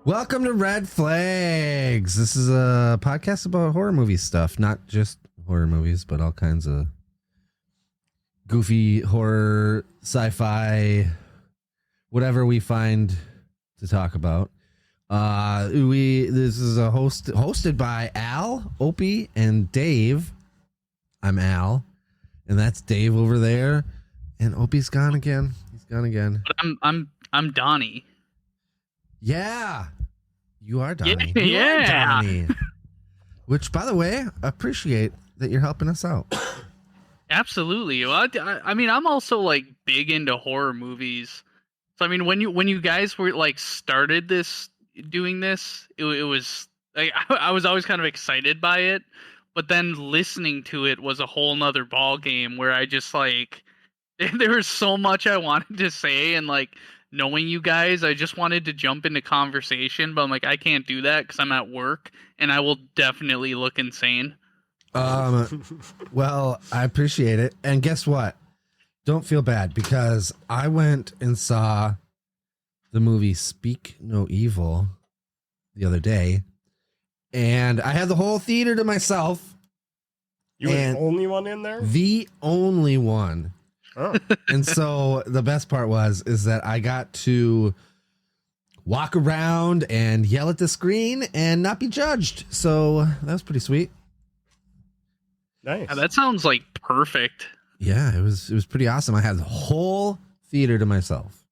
Welcome to Red Flags. This is a podcast about horror movie stuff, not just horror movies, but all kinds of goofy horror, sci-fi, whatever we find to talk about. This is hosted by Al, Opie, and Dave. I'm Al, and that's Dave over there, and Opie's gone again. He's gone again. But I'm Donnie. Yeah, you are Donnie. Yeah, you are yeah. Donnie. Which, by the way, I appreciate that you're helping us out. Absolutely. Well, I mean, I'm also like big into horror movies. So I mean, when you guys were like started doing this, it was like I was always kind of excited by it, but then listening to it was a whole nother ball game where I just like there was so much I wanted to say, and like knowing you guys, I just wanted to jump into conversation, but I'm like, I can't do that because I'm at work and I will definitely look insane. Well, I appreciate it. And guess what? Don't feel bad, because I went and saw the movie Speak No Evil the other day, and I had the whole theater to myself. You were the only one in there? The only one. Oh. And so the best part is that I got to walk around and yell at the screen and not be judged. So that was pretty sweet. Nice. Yeah, that sounds like perfect. Yeah, it was pretty awesome. I had the whole theater to myself.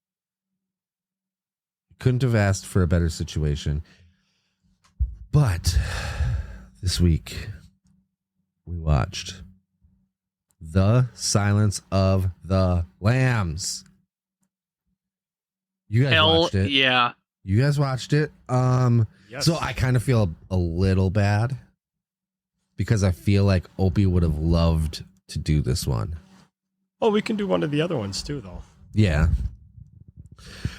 Couldn't have asked for a better situation. But this week we watched The Silence of the Lambs. You guys watched it. Yeah. You guys watched it. Yes. So I kind of feel a little bad because I feel like Opie would have loved to do this one. Oh, we can do one of the other ones too, though. Yeah.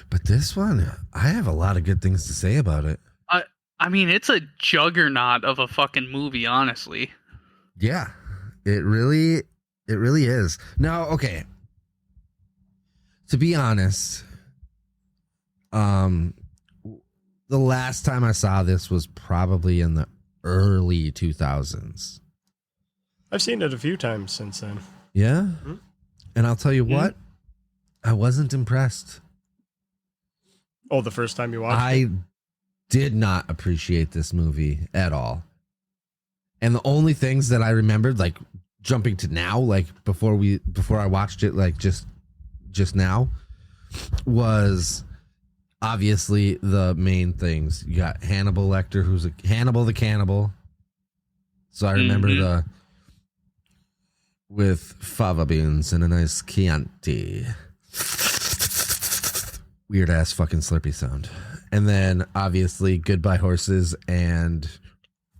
But this one, I have a lot of good things to say about it. I mean, it's a juggernaut of a fucking movie, honestly. Yeah. It really is. Now, okay. To be honest, the last time I saw this was probably in the early 2000s. I've seen it a few times since then. Yeah? Mm-hmm. And I'll tell you what, I wasn't impressed. Oh, the first time you watched it? I did not appreciate this movie at all. And the only things that I remembered, like jumping to now, like before I watched it, like just now, was obviously the main things. You got Hanibal Lecter, who's a Hanibal the Cannibal. So I remember with fava beans and a nice Chianti. Weird ass fucking Slurpee sound. And then obviously Goodbye Horses and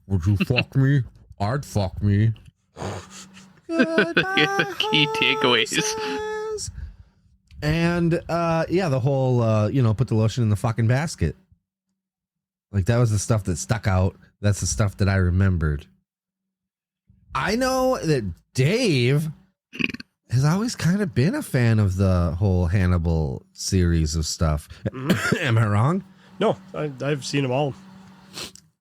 Would You Fuck Me? I'd Fuck Me. Key takeaways. Horses. And the whole put the lotion in the fucking basket. Like that was the stuff that stuck out. That's the stuff that I remembered. I know that Dave has always kind of been a fan of the whole Hannibal series of stuff. Mm-hmm. Am I wrong? No, I've seen them all.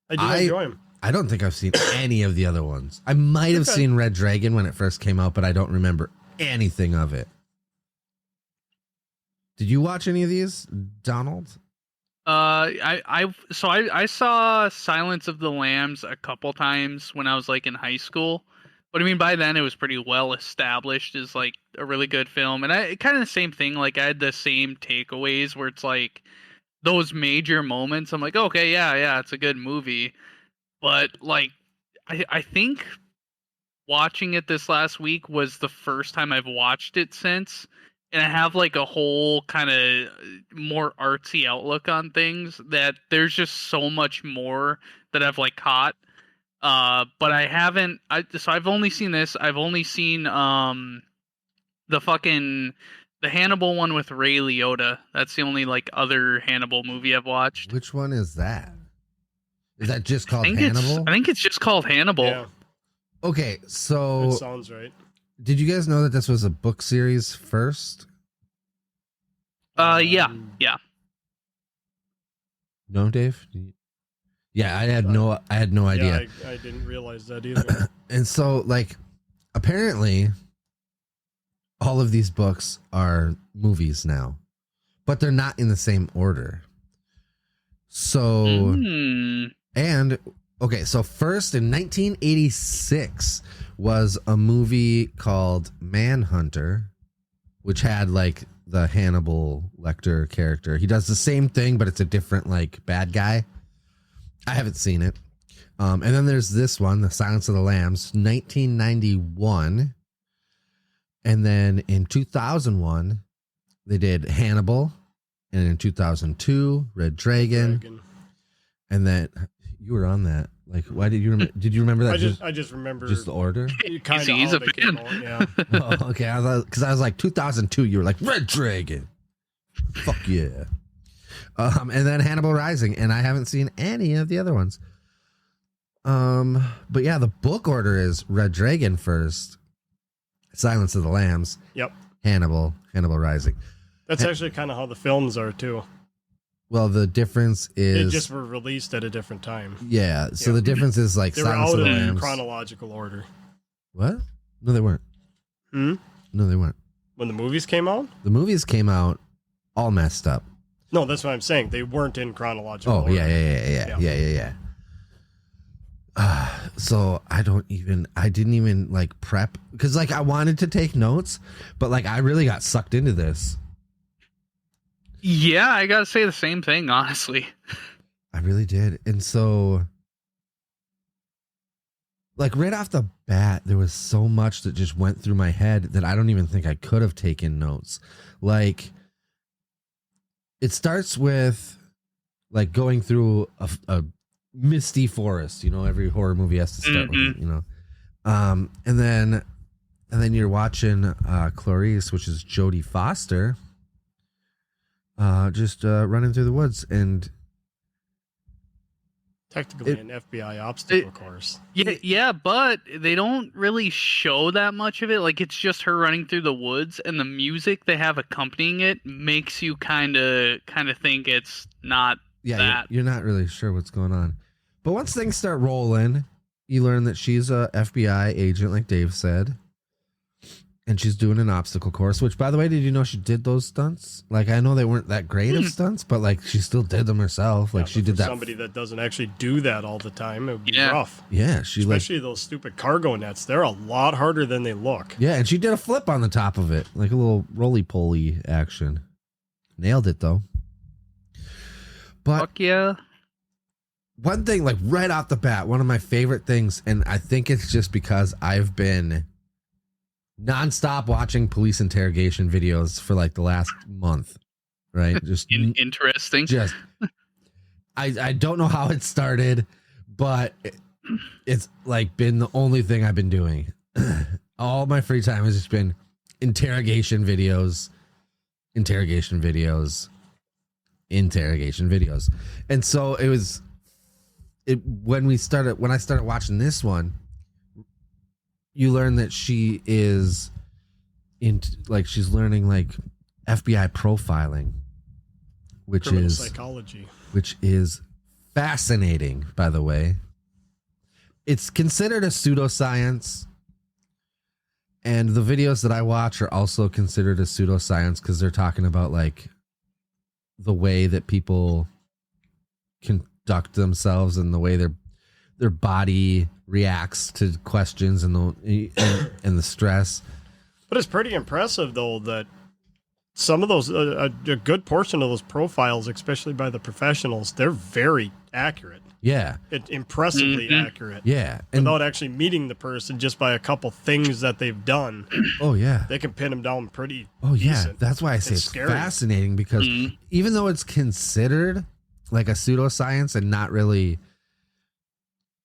I do enjoy them. I don't think I've seen any of the other ones. I might have seen Red Dragon when it first came out, but I don't remember anything of it. Did you watch any of these, Donald? I saw Silence of the Lambs a couple times when I was like in high school, but I mean by then it was pretty well established as like a really good film, and I kind of the same thing. Like I had the same takeaways where it's like those major moments. I'm like, okay, yeah, it's a good movie, but like I think watching it this last week was the first time I've watched it since. And I have like a whole kind of more artsy outlook on things that there's just so much more that I've like caught. But I haven't. So I've only seen this. I've only seen the Hannibal one with Ray Liotta. That's the only like other Hannibal movie I've watched. Which one is that? Is that just called Hannibal? I think it's just called Hannibal. Yeah. Okay, so That sounds right. Did you guys know that this was a book series first? Yeah. No, Dave? Yeah, I had no idea. Yeah, I didn't realize that either. And so, like, apparently, all of these books are movies now, but they're not in the same order. So, and okay, so first in 1986 was a movie called Manhunter, which had like the Hannibal Lecter character. He does the same thing, but it's a different like bad guy. I haven't seen it. And then there's this one, The Silence of the Lambs, 1991. And then in 2001, they did Hannibal. And in 2002, Red Dragon. And then you were on that. Like, why did you remember? Did you remember that? I just remember just the order. He's a fan. Yeah. Oh, okay. Because I was like 2002. You were like Red Dragon. Fuck yeah. And then Hannibal Rising, and I haven't seen any of the other ones. But yeah, the book order is Red Dragon first, Silence of the Lambs. Yep. Hannibal Rising. That's actually kind of how the films are too. Well, the difference is They just were released at a different time. Yeah. So the difference is like They were Silence out of the in Lambs. chronological order. What? No, they weren't. Hmm? No, they weren't. When the movies came out? The movies came out all messed up. No, that's what I'm saying. They weren't in chronological order. Oh, yeah. So I didn't even like prep because like I wanted to take notes, but like I really got sucked into this. Yeah, I gotta say the same thing, honestly. I really did. And so like right off the bat, there was so much that just went through my head that I don't even think I could have taken notes. Like it starts with like going through a misty forest, you know, every horror movie has to start with it, you know. And then you're watching Clarice, which is Jodi Foster, just running through the woods, and Technically an FBI obstacle course. Yeah, but they don't really show that much of it. Like it's just her running through the woods, and the music they have accompanying it makes you kind of think it's not that. You're not really sure what's going on. But once things start rolling, you learn that she's a FBI agent, like Dave said. And she's doing an obstacle course, which, by the way, did you know she did those stunts? Like, I know they weren't that great of stunts, but, like, she still did them herself. Like, she did that. Somebody that doesn't actually do that all the time, it would be rough. Yeah, especially those stupid cargo nets. They're a lot harder than they look. Yeah, and she did a flip on the top of it, like a little roly-poly action. Nailed it, though. But fuck yeah. One thing, like, right off the bat, one of my favorite things, and I think it's just because I've been nonstop watching police interrogation videos for like the last month, right? Just interesting. Just I don't know how it started, but it's like been the only thing I've been doing. All my free time has just been interrogation videos. And so when I started watching this one, you learn that she is she's learning like FBI profiling, Criminal psychology, which is fascinating, by the way. It's considered a pseudoscience, and the videos that I watch are also considered a pseudoscience because they're talking about like the way that people conduct themselves and the way their body reacts to questions and the stress. But it's pretty impressive, though, that some of those, a good portion of those profiles, especially by the professionals, they're very accurate. Yeah. Impressively accurate. Yeah. Without actually meeting the person, just by a couple things that they've done. Oh, yeah. They can pin them down pretty decent. That's why I say it's fascinating, because even though it's considered like a pseudoscience and not really,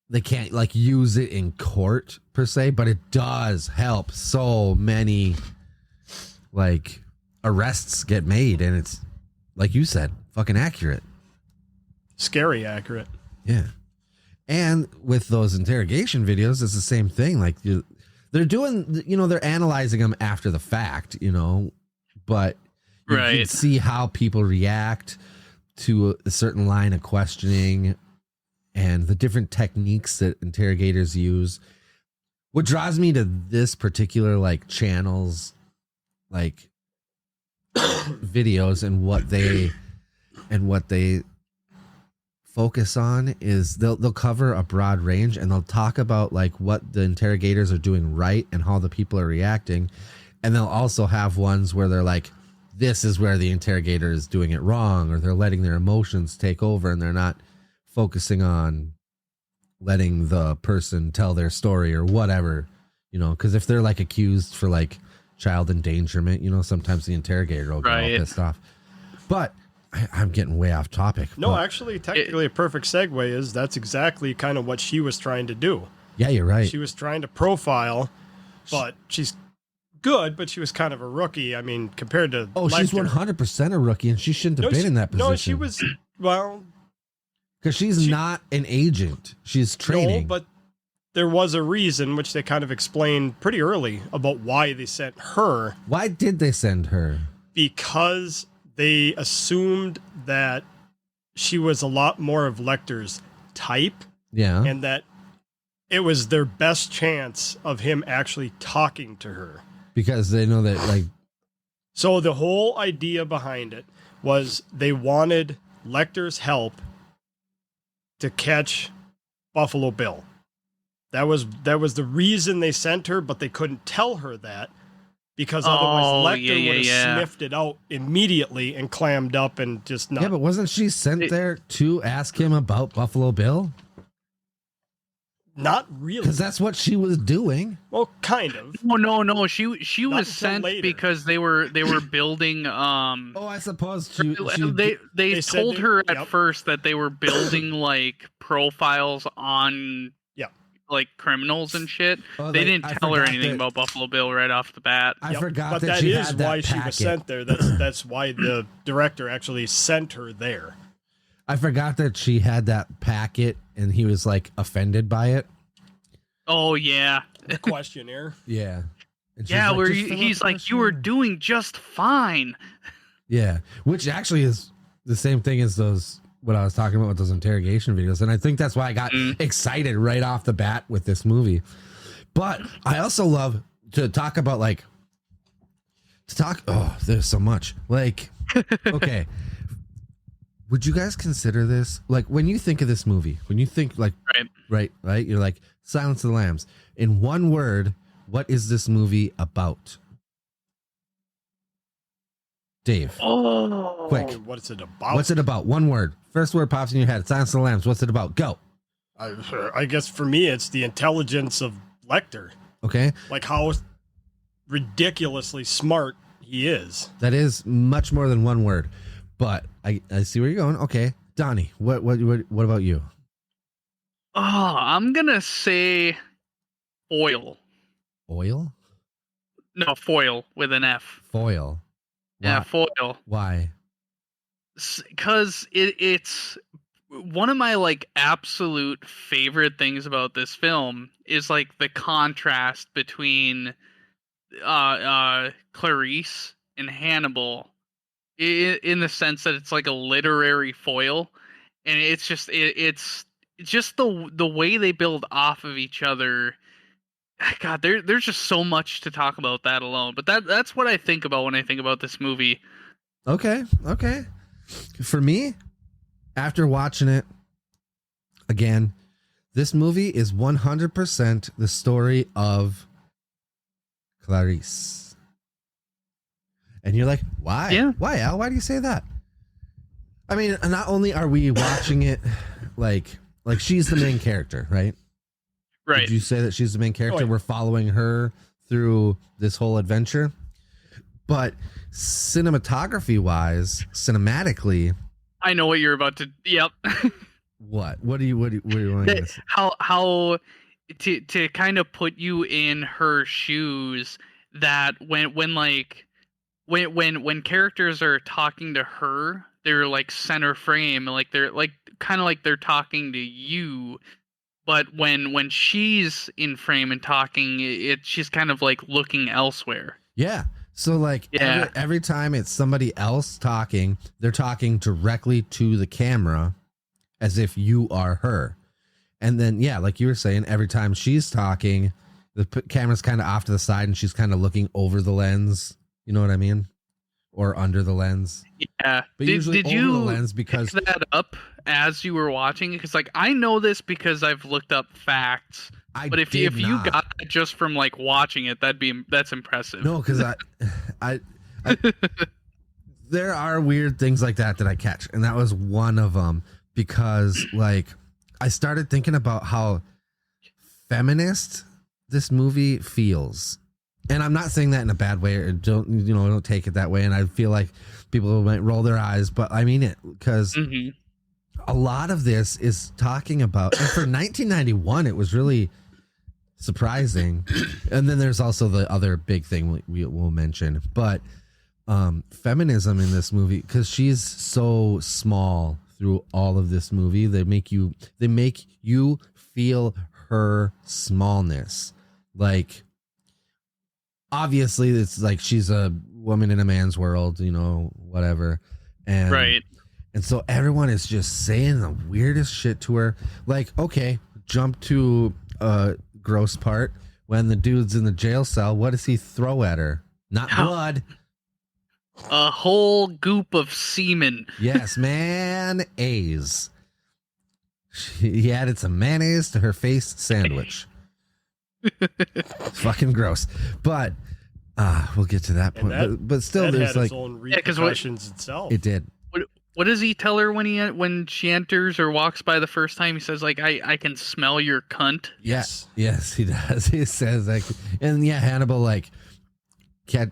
they can't like use it in court per se, but it does help so many like arrests get made, and it's like you said, fucking accurate. Scary accurate. Yeah. And with those interrogation videos, it's the same thing. Like they're doing, they're analyzing them after the fact, but you can see how people react. to a certain line of questioning and the different techniques that interrogators use. What draws me to this particular like channel's like videos and what they focus on is they'll cover a broad range, and they'll talk about like what the interrogators are doing right and how the people are reacting. And they'll also have ones where they're like, this is where the interrogator is doing it wrong, or they're letting their emotions take over and they're not focusing on letting the person tell their story or whatever, you know, because if they're like accused for like child endangerment, you know, sometimes the interrogator will get all pissed off. But I'm getting way off topic. No, but actually, technically a perfect segue is that's exactly kind of what she was trying to do. Yeah, you're right. She was trying to profile, but she's good, but she was kind of a rookie. I mean, compared to she's 100% a rookie, and she shouldn't have been in that position. No, she was, well... Because she's not an agent. She's training. No, but there was a reason, which they kind of explained pretty early, about why they sent her. Why did they send her? Because they assumed that she was a lot more of Lecter's type. Yeah. And that it was their best chance of him actually talking to her. Because they know that, like... So the whole idea behind it was they wanted Lecter's help to catch Buffalo Bill. That was the reason they sent her, but they couldn't tell her that because otherwise Lecter would have sniffed it out immediately and clammed up and just not. Yeah, but wasn't she sent there to ask him about Buffalo Bill? Not really. Because that's what she was doing. Well, kind of. Oh no. She was sent later. because they were building I suppose they told her at first that they were building like profiles on like criminals and shit. They didn't tell her anything about Buffalo Bill right off the bat. I forgot but that she is had that why packet. She was sent there. That's why the director actually sent her there. I forgot that she had that packet and he was like offended by it. Oh yeah. The questionnaire. Yeah. Yeah, like, where he's like, you were doing just fine. Yeah. Which actually is the same thing as what I was talking about with those interrogation videos. And I think that's why I got excited right off the bat with this movie. But I also love to talk about there's so much. Like, okay. Would you guys consider this, like, when you think of this movie, when you think, like, right, you're like, Silence of the Lambs. In one word, what is this movie about? Dave. Oh. Quick. What's it about? What's it about? One word. First word pops in your head. Silence of the Lambs. What's it about? Go. I guess for me, it's the intelligence of Lecter. Okay. Like how ridiculously smart he is. That is much more than one word. But I see where you're going. Okay, Donnie, what about you? Oh, I'm gonna say foil. Oil? No, foil with an F. Foil. Why? Yeah, foil. Why? Because it's one of my like absolute favorite things about this film is like the contrast between Clarice and Hannibal. In the sense that it's like a literary foil, and it's just the way they build off of each other. God, there's just so much to talk about that alone. But that's what I think about when I think about this movie. Okay. For me, after watching it again, this movie is 100% the story of Clarice. And you're like, why? Yeah. Why, Al? Why do you say that? I mean, not only are we watching it like she's the main character, right? Right. Did you say that she's the main character? Oh, yeah. We're following her through this whole adventure. But cinematically, I know what you're about to. Yep. what are you wanting to say? How to kind of put you in her shoes, that when characters are talking to her, they're like center frame, like they're like kind of like they're talking to you. But when she's in frame and talking, she's kind of like looking elsewhere. Yeah. So like Yeah. every time it's somebody else talking, they're talking directly to the camera as if you are her. And then, yeah, like you were saying, every time she's talking, the camera's kind of off to the side and she's kind of looking over the lens. You know what I mean? Or under the lens. Yeah. But did usually did over you the lens because pick that up as you were watching it? Because like I know this because I've looked up facts. But if you not. got that just from like watching it, that's impressive. No, because I there are weird things like that I catch, and that was one of them. Because like I started thinking about how feminist this movie feels, and I'm not saying that in a bad way, or don't take it that way. And I feel like people might roll their eyes, but I mean it because a lot of this is talking about, and for 1991, it was really surprising. And then there's also the other big thing we will mention, but feminism in this movie, because she's so small through all of this movie, they make you feel her smallness. Like obviously it's like she's a woman in a man's world, whatever, and right. And so everyone is just saying the weirdest shit to her. Like, okay, jump to gross part when the dude's in the jail cell. What does he throw at her? Not blood. A whole goop of semen. Yes, mayonnaise. He added some mayonnaise to her face sandwich. Fucking gross. But we'll get to that point. But still, there's had like its own repercussions itself. It did. What does he tell her when she enters or walks by the first time? He says like, I can smell your cunt. Yes, he does. He says like, and yeah, Hannibal like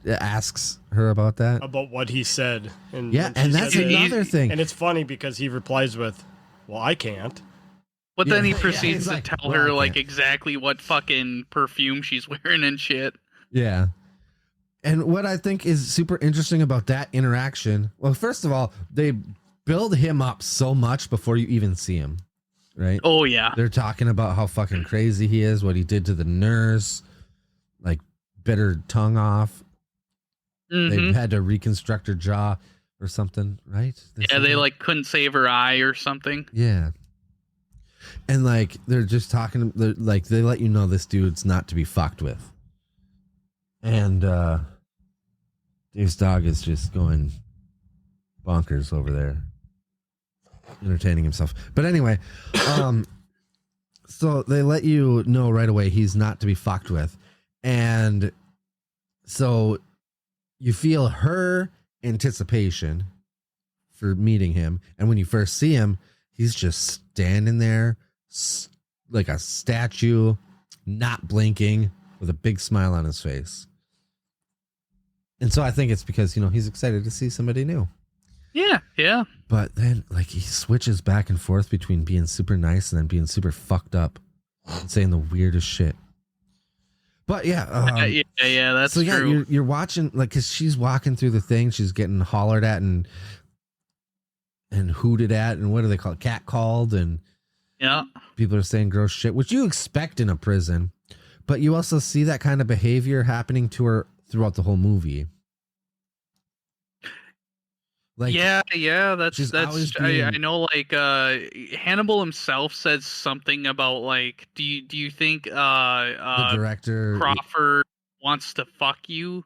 asks her about that, about what he said, and that's another thing. And it's funny because he replies with, "Well, I can't." But then he proceeds to like, tell her like exactly what fucking perfume she's wearing and shit. Yeah. And what I think is super interesting about that interaction, well, first of all, they build him up so much before you even see him, right? Oh, yeah. They're talking about how fucking crazy he is, what he did to the nurse, like bit her tongue off. They had to reconstruct her jaw or something, right? They like couldn't save her eye or something. Yeah. And like, they're just talking, like they let you know this dude's not to be fucked with. And Dave's dog is just going bonkers over there, entertaining himself. But anyway, so they let you know right away he's not to be fucked with. And so you feel her anticipation for meeting him. And when you first see him, he's just standing there like a statue, not blinking, with a big smile on his face. And so I think it's because, he's excited to see somebody new. Yeah, yeah. But then, like, he switches back and forth between being super nice and then being super fucked up and saying the weirdest shit. But yeah. That's true. So yeah, you're watching, like, because she's walking through the thing, she's getting hollered at and hooted at, and what do they call it? Catcalled, and people are saying gross shit, which you expect in a prison. But you also see that kind of behavior happening to her throughout the whole movie. Like, that's I know, like Hannibal himself says something about like, do you think the director Crawford wants to fuck you?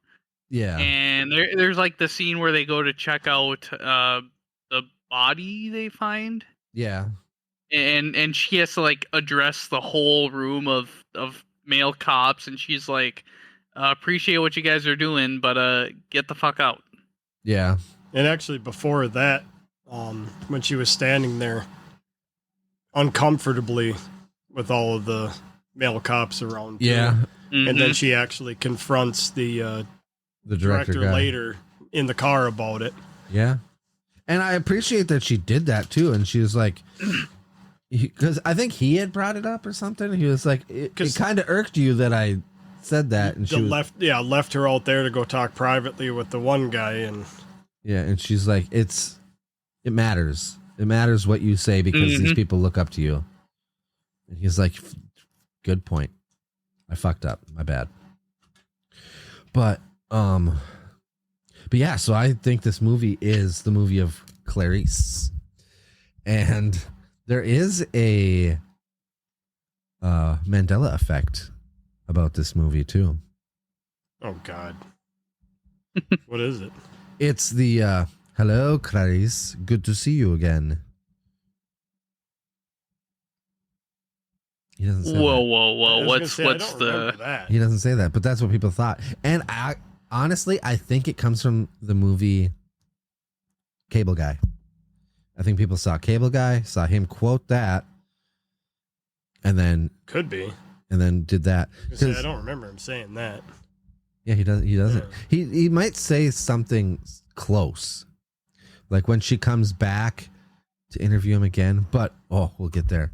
Yeah. And there's like the scene where they go to check out the body they find. Yeah. And she has to like address the whole room of male cops, and she's like, appreciate what you guys are doing, but get the fuck out. Yeah. And actually, before that, when she was standing there uncomfortably with all of the male cops around, and then she actually confronts the director later in the car about it. Yeah, and I appreciate that she did that too. And she was like, because I think he had brought it up or something. He was like, it kind of irked you that I said that, and she left her out there to go talk privately with the one guy, and. Yeah, and she's like, it matters. It matters what you say because these people look up to you. And he's like, good point. I fucked up. My bad. But But yeah, so I think this movie is the movie of Clarice. And there is a Mandela effect about this movie too. Oh God. What is it? It's the hello, Clarice. Good to see you again. He doesn't say that. Whoa! I was gonna say, I don't remember that. He doesn't say that, but that's what people thought. And I honestly, I think it comes from the movie Cable Guy. I think people saw Cable Guy, saw him quote that, and then Could be. and then did that. I was gonna say, I don't remember him saying that. Yeah, he doesn't. He doesn't. Yeah. He might say something close, like when she comes back to interview him again. But we'll get there.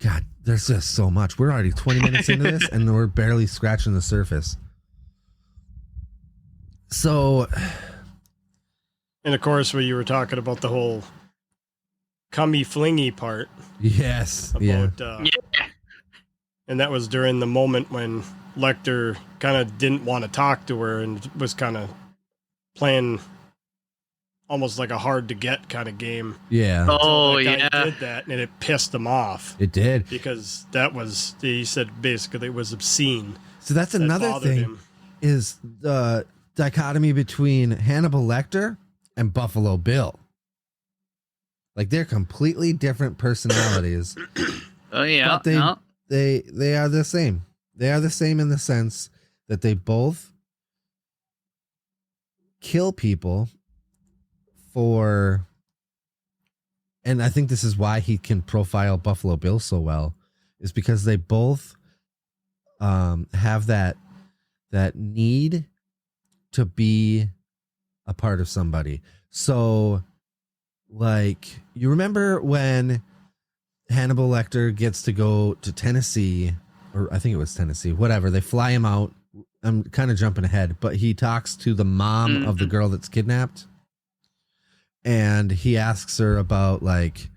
God, there's just so much. We're already 20 minutes into this, and we're barely scratching the surface. So, And of course, when you were talking about the whole cummy flingy part yes, about, Yeah. and that was during the moment when Lecter kind of didn't want to talk to her and was kind of playing almost like a hard to get kind of game. yeah, Oh Until that guy yeah. did that, and it pissed him off it did. because that was, he said basically it was obscene. So that's That another bothered thing him. is the dichotomy between Hannibal Lecter and Buffalo Bill. Like they're completely different personalities. Oh yeah. But they are the same. They are the same in the sense that they both kill people for, and I think this is why he can profile Buffalo Bill so well, is because they both have that need to be a part of somebody. So like, you remember when Hannibal Lecter gets to go to Tennessee, or I think it was Tennessee, whatever. They fly him out. I'm kind of jumping ahead, but he talks to the mom of the girl that's kidnapped. And he asks her about like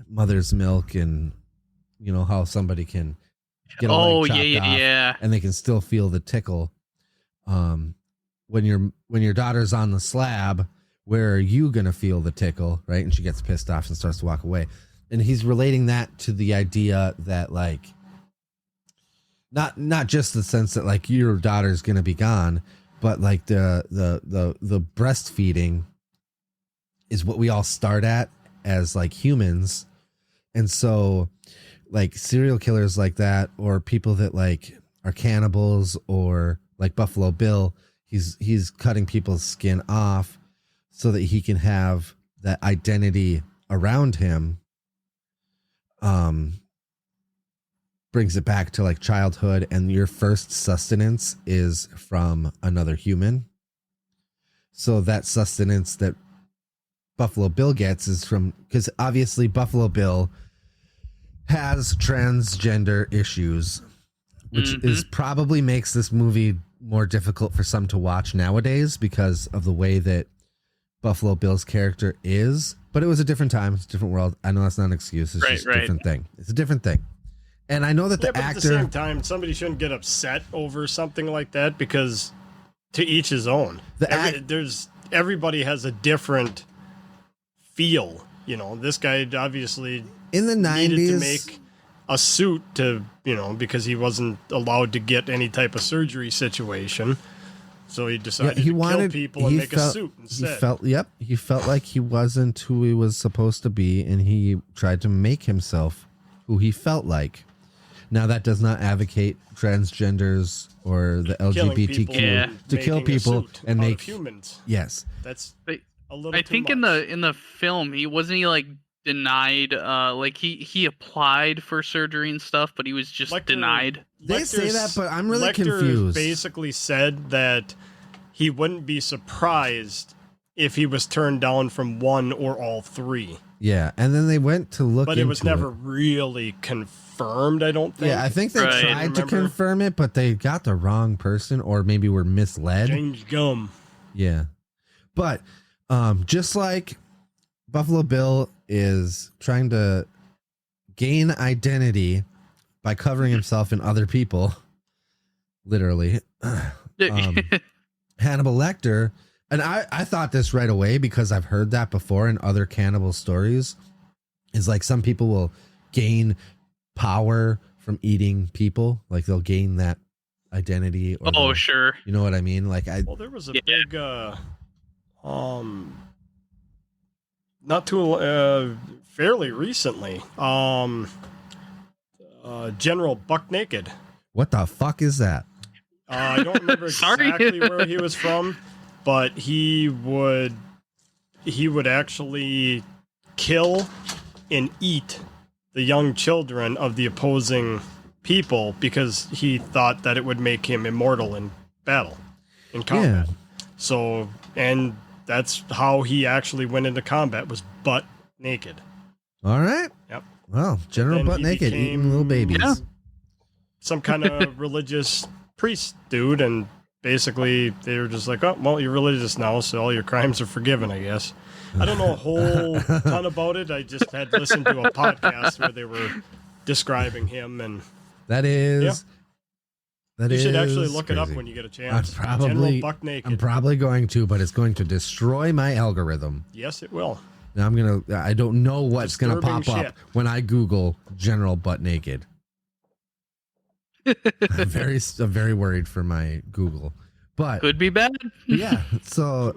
mother's milk and, you know, how somebody can get a leg chopped off yeah. and they can still feel the tickle. When your daughter's on the slab, where are you going to feel the tickle, right? And she gets pissed off and starts to walk away. And he's relating that to the idea that like, not just the sense that like your daughter's going to be gone, but like the breastfeeding is what we all start at as like humans. And so like serial killers like that, or people that like are cannibals, or like Buffalo Bill, he's cutting people's skin off so that he can have that identity around him. Brings it back to like childhood, and your first sustenance is from another human. So that sustenance that Buffalo Bill gets is from, because obviously Buffalo Bill has transgender issues, which is probably makes this movie more difficult for some to watch nowadays because of the way that Buffalo Bill's character is. But it was a different time, it's a different world. I know that's not an excuse. It's just a different thing. It's a different thing. And I know that the but actor, at the same time, somebody shouldn't get upset over something like that, because to each his own. Everybody has a different feel. You know, this guy obviously in the 90s needed to make a suit to, you know, because he wasn't allowed to get any type of surgery situation. So he decided to kill people and make a suit instead. He felt like he wasn't who he was supposed to be, and he tried to make himself who he felt like. Now, that does not advocate transgenders or the LGBTQ to kill people and make humans. Yes, that's But a little. I too think much. in the film, he wasn't like denied. Like he applied for surgery and stuff, but he was just denied. They say that, but I'm really Lecter confused. Basically said that he wouldn't be surprised if he was turned down from one or all three. Yeah, and then they went to look, but it was never really confirmed. I don't think. Yeah, I think they tried to confirm it, but they got the wrong person, or maybe were misled. James Gum. Yeah, but just like Buffalo Bill is trying to gain identity by covering himself in other people, literally. Hannibal Lecter, and I thought this right away because I've heard that before in other cannibal stories, is like some people will gain power from eating people, like they'll gain that identity. Or Sure. You know what I mean? Like Well, there was a big, not too, fairly recently, General Buck Naked. What the fuck is that? I don't remember exactly where he was from, but he would actually kill and eat the young children of the opposing people because he thought that it would make him immortal in battle, in combat. Yeah. So, and that's how he actually went into combat, was butt naked. All right. Yep. Well, General And then Butt he Naked became eating little babies. some kind of religious priest dude, and basically they were just like, oh, well, you're religious now, so all your crimes are forgiven, I guess. I don't know a whole ton about it. I just had listened to a podcast where they were describing him, and That is. That you is should actually look it up crazy. when you get a chance. General Buck Naked. I'm probably going to, but it's going to destroy my algorithm. Yes, it will. Now I don't know what's going to Disturbing pop shit. up when I Google General Butt Naked. I'm very worried for my Google, but Could be bad. yeah. So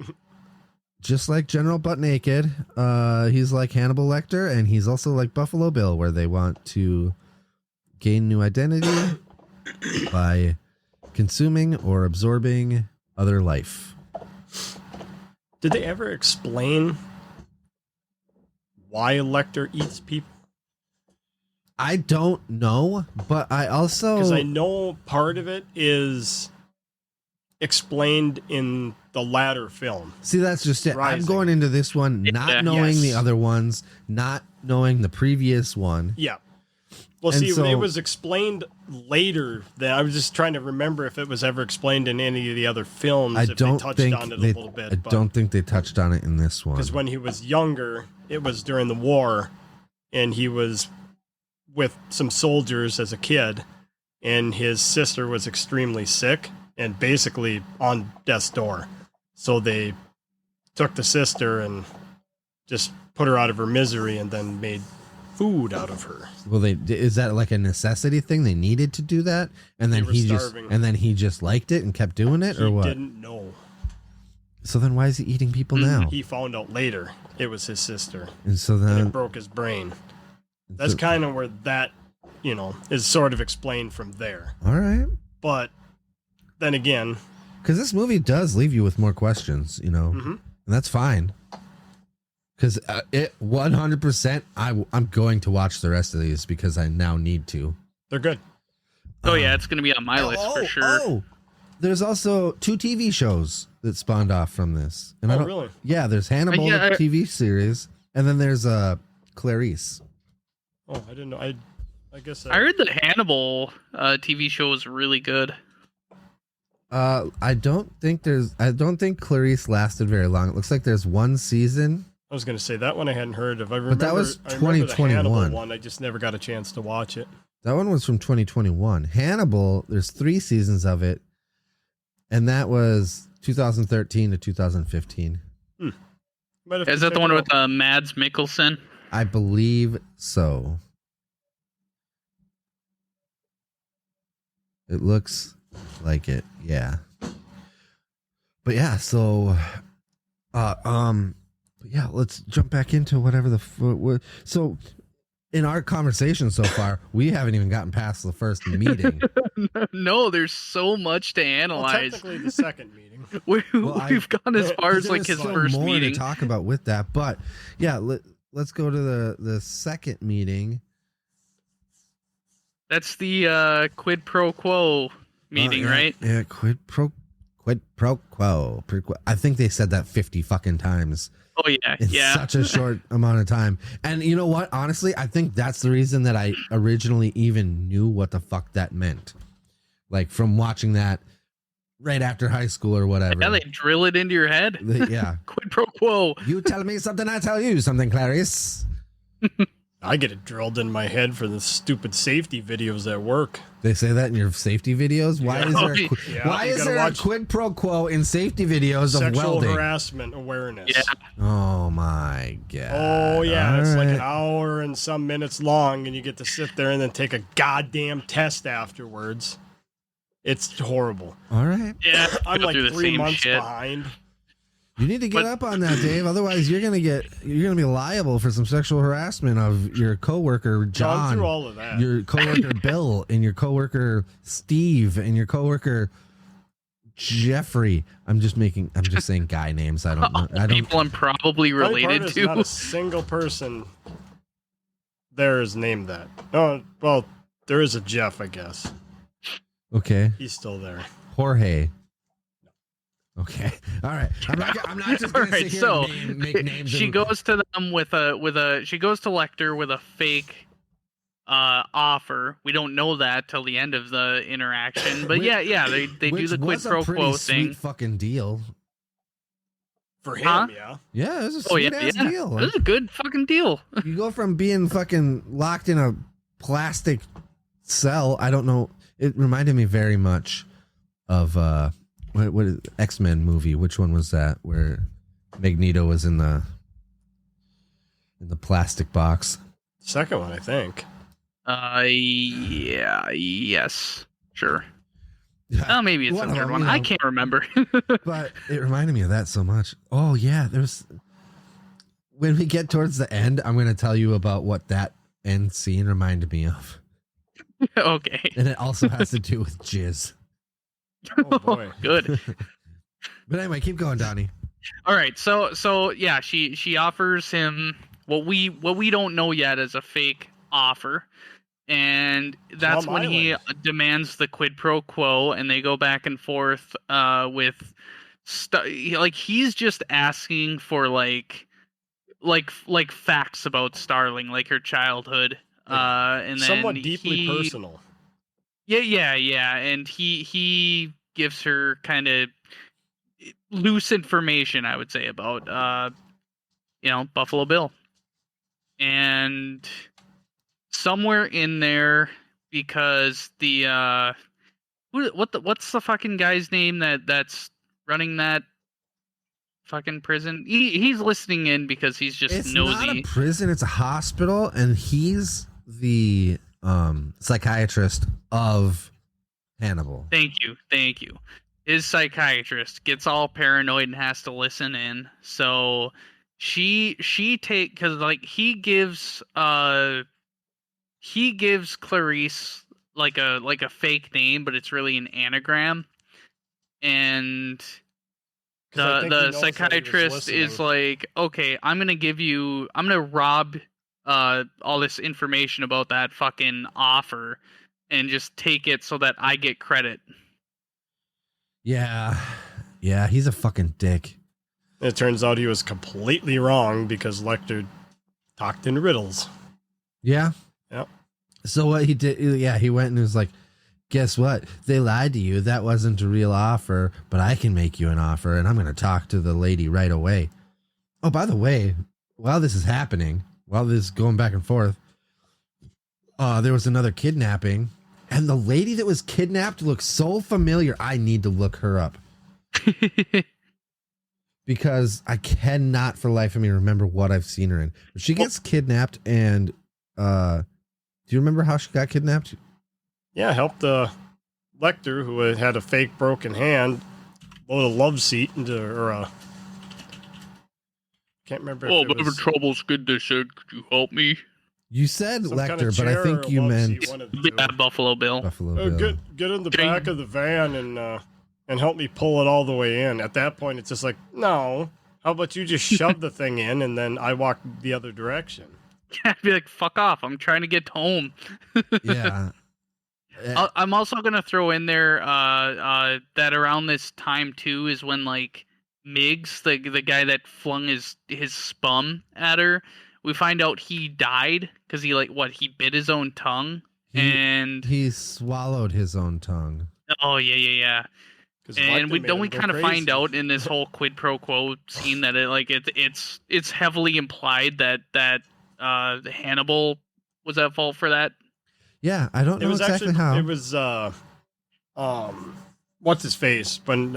just like General Butt Naked, he's like Hannibal Lecter, and he's also like Buffalo Bill, where they want to gain new identity by consuming or absorbing other life. Did they ever explain why Lecter eats people? I don't know, but I also Because I know part of it is explained in the latter film. see that's just it. Rising. I'm going into this one not knowing Yes. the other ones, not knowing the previous one. Yeah. Well, And see, so- it was explained later. That I was just trying to remember if it was ever explained in any of the other films. I if don't they touched think on it a they. little bit. I don't think they touched on it in this one. Because when he was younger, it was during the war, and he was with some soldiers as a kid, and his sister was extremely sick and basically on death's door. So they took the sister and just put her out of her misery, and then made food out of her. Well, is that like a necessity thing? They needed to do that, and then They were starving. he just liked it and kept doing it, He or what? didn't know. So then, why is he eating people now? He found out later it was his sister, And so and then, it broke his brain. That's kind of where that, is sort of explained from there. all right. But then again, Because this movie does leave you with more questions, mhm. and that's fine. Because it 100%, I'm going to watch the rest of these because I now need to. they're good. Oh yeah, it's gonna be on my list for sure. Oh, there's also 2 TV shows that spawned off from this. And I Oh, don't, really? Yeah, there's Hannibal, Yeah, the TV series, and then there's Clarice. Oh, I didn't know. I guess I heard the Hannibal TV show was really good. I don't think Clarice lasted very long. It looks like there's 1 season. I was going to say that one I hadn't heard of. I remember, that was I remember the 2021. Hannibal one. I just never got a chance to watch it. That one was from 2021. Hannibal, there's 3 seasons of it, and that was 2013 to 2015. Might have Is to that the check one it with out. Mads Mikkelsen? I believe so. It looks like it, yeah. But yeah, so, yeah, let's jump back into whatever so. In our conversation so far, we haven't even gotten past the first meeting. No, there's so much to Well, analyze. technically the second meeting. We've gone as far as like There's his so first more meeting. to talk about with that, but yeah, let's go to the second meeting. That's the quid pro quo meeting, Yeah, right? Yeah, quid pro quo. I think they said that 50 fucking times Oh yeah, in yeah. such a short amount of time. And you know what? Honestly, I think that's the reason that I originally even knew what the fuck that meant. Like from watching that right after high school or whatever. Yeah, they drill it into your head. Yeah. Quid pro quo. You tell me something, I tell you something, Clarice. I get it drilled in my head for the stupid safety videos at work. They say that in your safety videos. Why is there? Why you is gotta there a watch quid pro quo in safety videos of sexual welding? harassment awareness. Yeah. Oh my god. Oh yeah, All it's like right. an hour and some minutes long, and you get to sit there and then take a goddamn test afterwards. It's horrible. All right. Yeah. I'm go like through the 3 same months shit. behind. You need to get up on that, Dave. Otherwise, you're gonna be liable for some sexual harassment of your coworker Gone John, through all of that. your coworker Bill, and your coworker Steve, and your coworker Jeffrey. I'm just saying guy names. I don't know. I don't. People I'm probably Funny part related is to. not a single person there is named that. Oh, well, there is a Jeff, I guess. Okay, He's still there. Jorge. Okay, all right. I'm not just gonna Alright, sit here so, and make names. She and- goes to them she goes to Lecter with a fake offer. We don't know that till the end of the interaction. But Which- yeah, they do which the quid was a pro pretty quo sweet thing. fucking deal. For him, Huh? yeah. Yeah, it was a Oh sweet yeah, ass yeah. deal. This is a good fucking deal. You go from being fucking locked in a plastic cell. I don't know. It reminded me very much of what is X-Men movie? Which one was that? Where Magneto was in the plastic box. Second one, I think. Yes, sure. Oh, maybe it's One the of third them, one. you know. I can't remember. But it reminded me of that so much. Oh yeah, there's. When we get towards the end, I'm going to tell you about what that end scene reminded me of, Okay. and it also has to do with jizz. Oh boy. Good. But anyway, keep going, Donnie. All right. So yeah, she offers him what we don't know yet is a fake offer. And that's Plum when he Island. demands the quid pro quo, and they go back and forth with like he's just asking for like facts about Starling, like her childhood, and then Somewhat deeply personal. Yeah, and he gives her kind of loose information, I would say, about Buffalo Bill, and somewhere in there, because the what's the fucking guy's name that's running that fucking prison? He's listening in because he's just It's nosy. not a prison; it's a hospital, and he's the psychiatrist of Hannibal. Thank you. His psychiatrist gets all paranoid and has to listen in. So she because like he gives Clarice like a fake name, but it's really an anagram, and 'Cause I think he the knows that he was psychiatrist is listening. like, okay, I'm gonna rob all this information about that fucking offer and just take it so that I get credit. Yeah, he's a fucking dick. It turns out he was completely wrong because Lecter talked in riddles. Yeah. Yep. So what he did? Yeah, he went and was like, "Guess what? They lied to you. That wasn't a real offer, but I can make you an offer, and I'm going to talk to the lady right away." Oh, by the way, while this is happening, while this is going back and forth, there was another kidnapping, and the lady that was kidnapped looks so familiar. I need to look her up because I cannot for the life of me remember what I've seen her in. But she gets kidnapped, and do you remember how she got kidnapped? Yeah, helped the Lecter, who had a fake broken hand, load a love seat into her. Can't remember. If Oh, it I'm having was troubles getting this in. Could you help me? You said some kind Lecter, of but I chair or think a you love meant seat, one of the two. Yeah, Buffalo Bill. Buffalo Bill. Get in the Ding. back of the van and help me pull it all the way in. At that point, it's just like, no. How about you just shove the thing in and then I walk the other direction? I'd be like, fuck off. I'm trying to get home. Yeah. I'm also gonna throw in there that around this time too is when like Miggs, the guy that flung his spum at her, we find out he died because he bit his own tongue. And he swallowed his own tongue. oh yeah. 'Cause And Lecter we made don't him we go kind of find crazy. out in this whole quid pro quo scene that it's heavily implied that Hannibal was at fault for that. Yeah, I don't It know was exactly actually how. it was what's his face when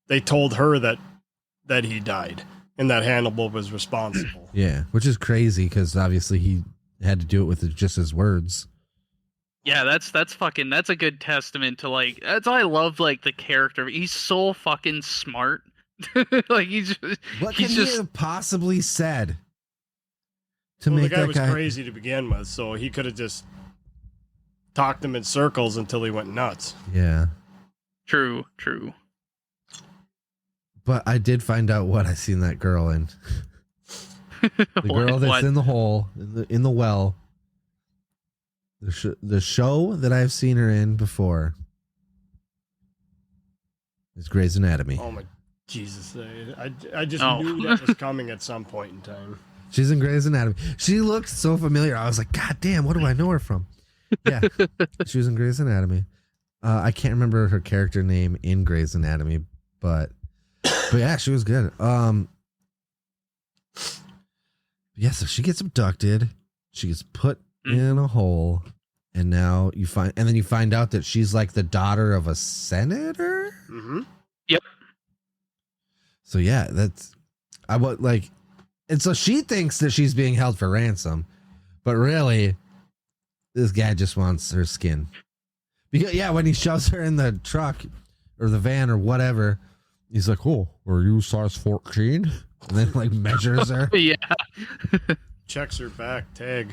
they told her that he died and that Hannibal was responsible. Yeah, which is crazy because obviously he had to do it with just his words. Yeah, that's a good testament to like that's why I love like the character. He's so fucking smart. Like What he's could just he have possibly said to Well, the make guy that was guy crazy to begin with, so he could have just talked him in circles until he went nuts. Yeah. true. But I did find out what I seen that girl in. The girl that's What? in the hole, in the well. The show that I've seen her in before is Grey's Anatomy. Oh my Jesus! I just Oh. knew that was coming at some point in time. She's in Grey's Anatomy. She looked so familiar. I was like, God damn, what do I know her from? Yeah, she was in Grey's Anatomy. I can't remember her character name in Grey's Anatomy, but yeah, she was good. Yeah, so she gets abducted. She gets put in a hole, and now you find out that she's like the daughter of a senator. Mm-hmm. Yep. So yeah, and so she thinks that she's being held for ransom, but really, this guy just wants her skin. Because when he shoves her in the truck or the van or whatever, he's like, "Oh, are you size 14?" And then like measures her. Yeah. Checks her back tag.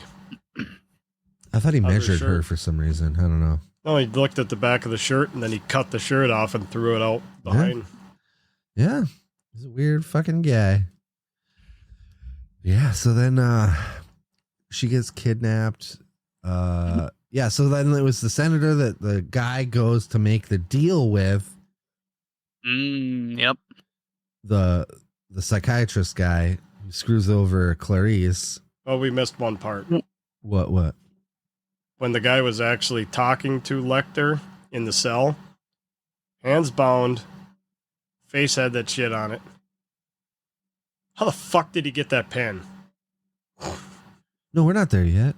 I thought he Other measured her shirt. for some reason. I don't know. No, he looked at the back of the shirt and then he cut the shirt off and threw it out behind. Yeah, he's a weird fucking guy. Yeah, so then she gets kidnapped. Yeah, so then it was the senator that the guy goes to make the deal with. Yep. The psychiatrist guy who screws over Clarice. Oh, we missed one part. What? When the guy was actually talking to Lecter in the cell, hands bound, face had that shit on it. How the fuck did he get that pen? No, we're not there yet.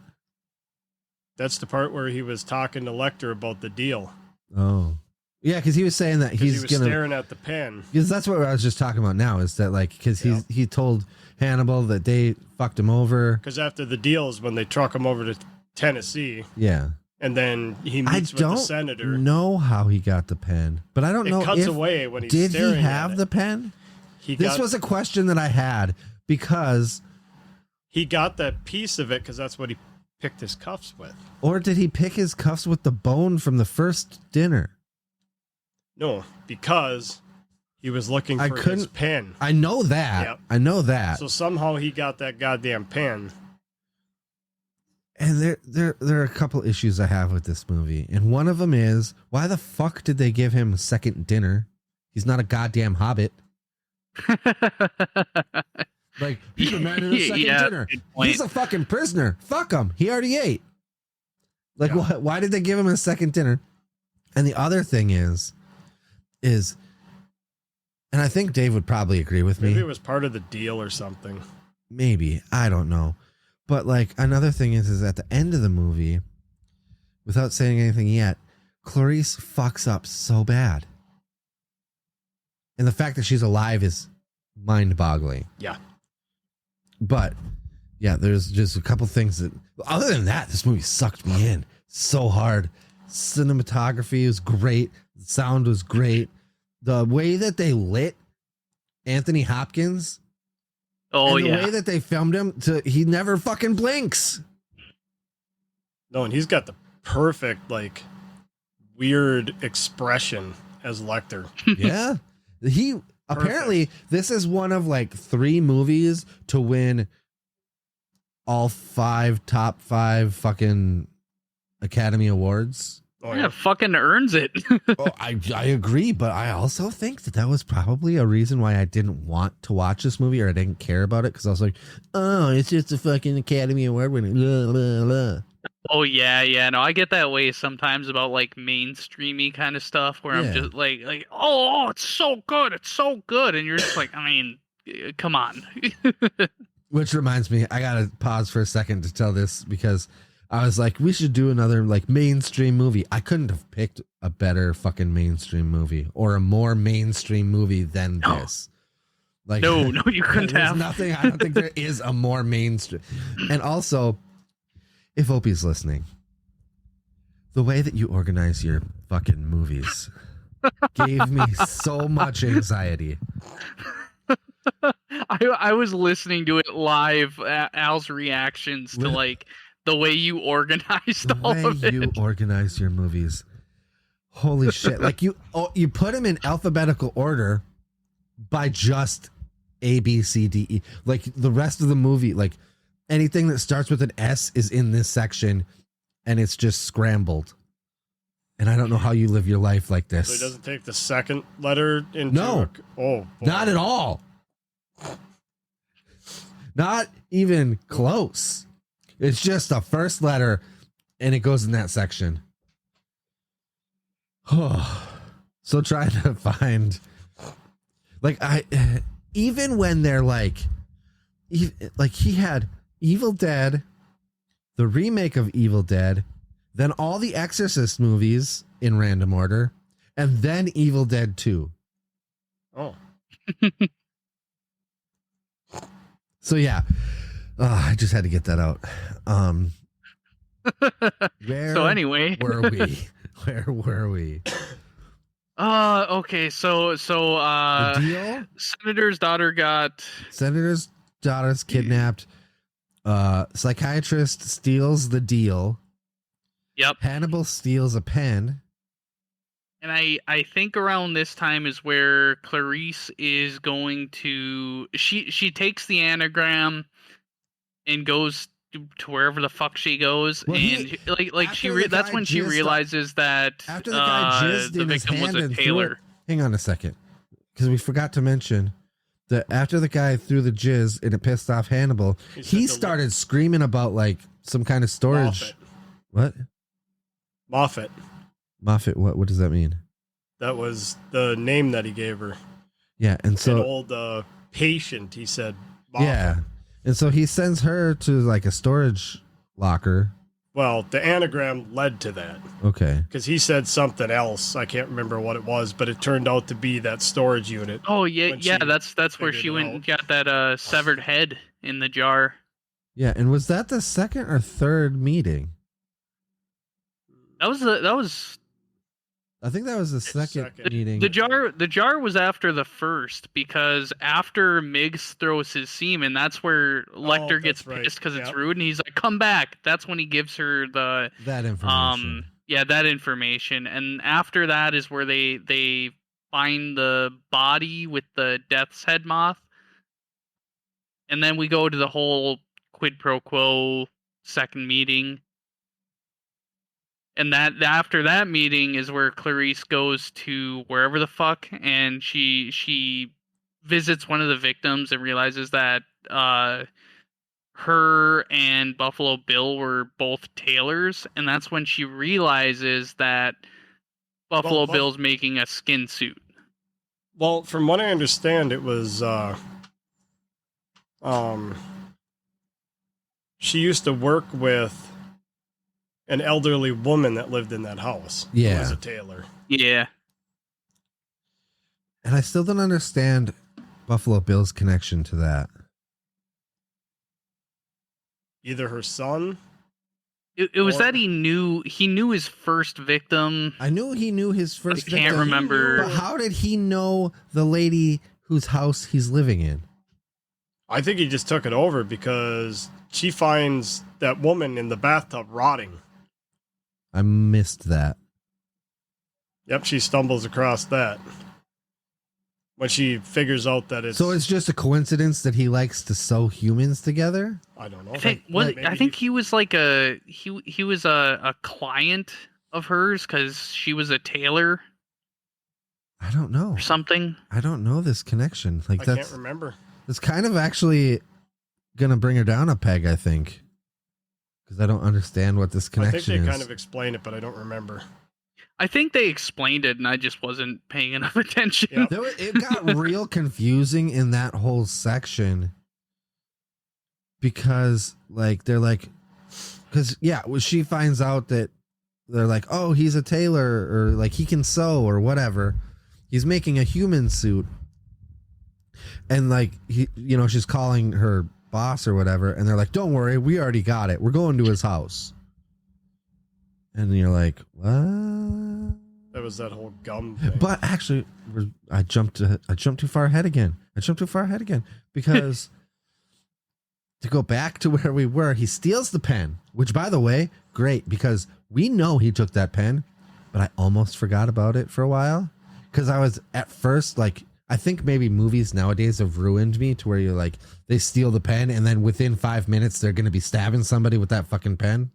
That's the part where he was talking to Lecter about the deal. Oh. Yeah, because he was saying that He he's was gonna. staring at the pen. Because that's what I was just talking about now. Is that like because he told Hannibal that they fucked him over. Because after the deal is when they truck him over to Tennessee, Yeah. and then he I meets with the don't senator. know how he got the pen, but I don't know It cuts if away when he's did he staring have at the it. pen. He This got, was a question that I had because, he got that piece of it because that's what he picked his cuffs with. or did he pick his cuffs with the bone from the first dinner? No, because he was looking I for his couldn't- pen. I know that. Yep. I know that. So somehow he got that goddamn pen. And there are a couple issues I have with this movie, and one of them is why the fuck did they give him a second dinner? He's not a goddamn hobbit. Like, he demanded a second dinner. good point. He's a fucking prisoner. Fuck him. He already ate. Like, Yeah. why did they give him a second dinner? And the other thing is, and I think Dave would probably agree with me. Maybe it was part of the deal or something. Maybe. I don't know. But like another thing is at the end of the movie, without saying anything yet, Clarice fucks up so bad. And the fact that she's alive is mind-boggling. Yeah. But yeah, there's just a couple things that other than that, this movie sucked me in so hard. Cinematography was great, the sound was great. The way that they lit Anthony Hopkins. Oh, and the yeah. way that they filmed him, he never fucking blinks. No, and he's got the perfect, like, weird expression as Lecter. Yeah. He apparently this is one of like 3 movies to win all 5 top 5 fucking Academy Awards. Oh, Yeah, fucking earns it. Oh, I agree, but I also think that was probably a reason why I didn't want to watch this movie or I didn't care about it because I was like, oh, it's just a fucking Academy Award winning. Blah, blah, blah. Oh yeah. No, I get that way sometimes about like mainstreamy kind of stuff where Yeah. I'm just like, it's so good, and you're just like, I mean, come on. Which reminds me, I gotta pause for a second to tell this because I was like, we should do another like mainstream movie. I couldn't have picked a better fucking mainstream movie or a more mainstream movie than this. Like, No, you couldn't there's have. nothing. I don't think there is a more mainstream. And also, if Opie's listening, the way that you organize your fucking movies gave me so much anxiety. I was listening to it live, Al's reactions to like the way you organized all of it. The way you organize your movies. Holy shit. Like you put them in alphabetical order by just A, B, C, D, E. Like the rest of the movie, like anything that starts with an S is in this section and it's just scrambled. And I don't know how you live your life like this. So he doesn't take the second letter into No. Oh, boy. Not at all. Not even close. It's just the first letter and it goes in that section. So trying to find like even when they're like he had Evil Dead, the remake of Evil Dead, then all the Exorcist movies in random order, and then Evil Dead 2. Oh. So yeah, I just had to get that out. Where So anyway, were we? Where were we? Okay, so The deal? Senator's daughter got Senator's daughter's kidnapped. Psychiatrist steals the deal. Yep. Hannibal steals a pen. And I think around this time is where Clarice is going to she takes the anagram and goes to wherever the fuck she goes, Well, and that's when she realizes that After the guy jizzed the in his victim was hand a and threw tailor. it. Hang on a second, because we forgot to mention that after the guy threw the jizz and it pissed off Hannibal, he started screaming about like some kind of storage. What? Moffat. What does that mean? That was the name that he gave her. Yeah, and so an old patient, he said. Moffat. Yeah, and so he sends her to like a storage locker. Well, the anagram led to that. Okay. Because he said something else. I can't remember what it was, but it turned out to be that storage unit. Oh yeah, that's where she went and got that severed head in the jar. Yeah, and was that the second or third meeting? That was. I think that was the second meeting. The jar was after the first, because after Miggs throws his semen, that's where Lecter gets pissed because it's rude, and he's like, "Come back." That's when he gives her that information. That information, and after that is where they find the body with the death's head moth, and then we go to the whole quid pro quo second meeting. And that after that meeting is where Clarice goes to wherever the fuck, and she visits one of the victims and realizes that her and Buffalo Bill were both tailors, and that's when she realizes that Buffalo Bill's making a skin suit. Well, from what I understand, it was she used to work with an elderly woman that lived in that house. Yeah. Who was a tailor. Yeah. And I still don't understand Buffalo Bill's connection to that. Either her son. It was that he knew his first victim. I knew he knew his first victim. I can't remember. But how did he know the lady whose house he's living in? I think he just took it over because she finds that woman in the bathtub rotting. I missed that. Yep, she stumbles across that. When she figures out that it's... So it's just a coincidence that he likes to sew humans together? I don't know. I think he was like he was a client of hers because she was a tailor. I don't know. Or something. I don't know this connection. Like I can't remember. It's kind of actually gonna bring her down a peg, I think. Because I don't understand what this connection is. I think they kind of explain it, but I don't remember. I think they explained it, and I just wasn't paying enough attention. Yep. It got real confusing in that whole section. because like they're like, because yeah, when she finds out that they're like, oh, he's a tailor, or like he can sew or whatever, he's making a human suit, and like he, you know, she's calling her boss or whatever, and they're like, don't worry, we already got it, we're going to his house. And you're like, what? That was that whole gum thing. But actually, I jumped too far ahead again. Because to go back to where we were, he steals the pen, which, by the way, great, because we know he took that pen, but I almost forgot about it for a while, because I was at first like, I think maybe movies nowadays have ruined me to where you're like, they steal the pen and then within 5 minutes they're going to be stabbing somebody with that fucking pen.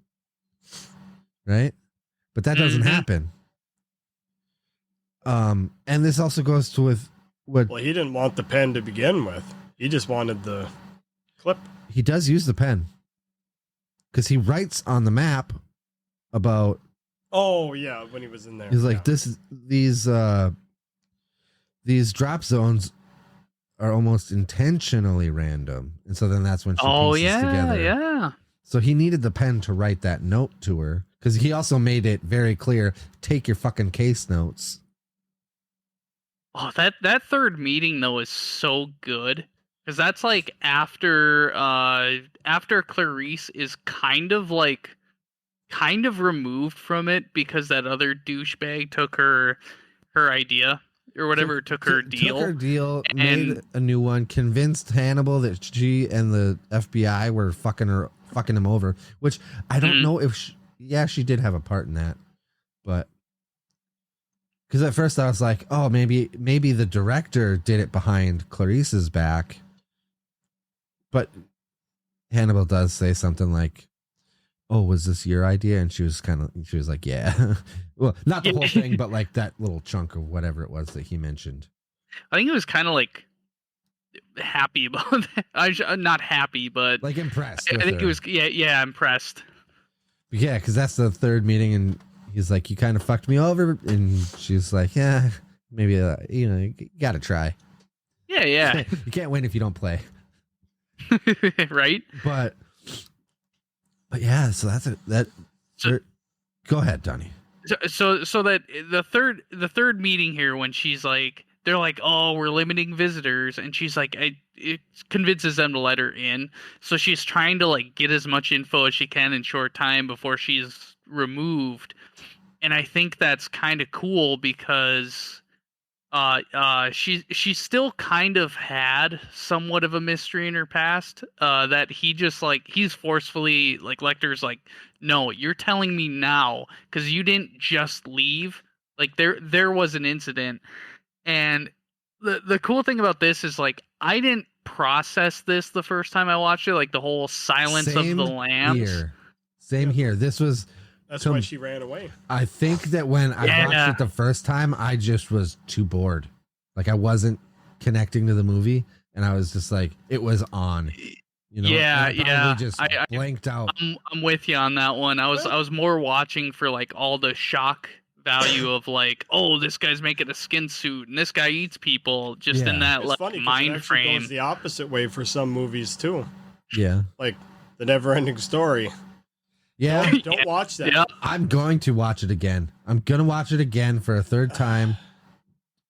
Right? But that doesn't happen. And this also goes to with what... Well, he didn't want the pen to begin with. He just wanted the clip. He does use the pen. Because he writes on the map about... Oh, yeah, when he was in there. He's like, these drop zones are almost intentionally random. And so then that's when she pieces together. Yeah. So he needed the pen to write that note to her. Because he also made it very clear, take your fucking case notes. Oh, that third meeting though is so good, because that's like after Clarice is kind of removed from it because that other douchebag took her idea or whatever, took her deal. Took her deal, made a new one, convinced Hannibal that she and the FBI were fucking him over, which I don't know if she did have a part in that, but because at first I was like, oh, maybe the director did it behind Clarice's back, but Hannibal does say something like, oh, was this your idea? And she was like, yeah. Well, not the whole thing, but like that little chunk of whatever it was that he mentioned. I think it was kind of like happy about that. Not happy, but like impressed. I think it was, impressed. Yeah, because that's the third meeting, and he's like, you kind of fucked me over. And she's like, yeah, maybe, you got to try. Yeah. You can't win if you don't play. Right? But yeah, so go ahead, Donnie. So that the third meeting here, when she's like, they're like, oh, we're limiting visitors, and she's like, it convinces them to let her in. So she's trying to like get as much info as she can in short time before she's removed. And I think that's kind of cool because she still kind of had somewhat of a mystery in her past, that he just like, he's forcefully like, Lecter's like, no, you're telling me now because you didn't just leave. Like there was an incident. And the cool thing about this is like, I didn't process this the first time I watched it, like the whole Silence of the Lambs. Same here. That's why she ran away. I think that when I watched it the first time, I just was too bored. Like I wasn't connecting to the movie, and I was just like, it was on. You know? I just blanked out. I'm with you on that one. I was more watching for like all the shock value of like, oh, this guy's making a skin suit, and this guy eats people, just in that like mind frame. It goes the opposite way for some movies too. Yeah, like The Never-Ending Story. Yeah, don't watch that. Yeah. I'm going to watch it again. I'm gonna watch it again for a third time,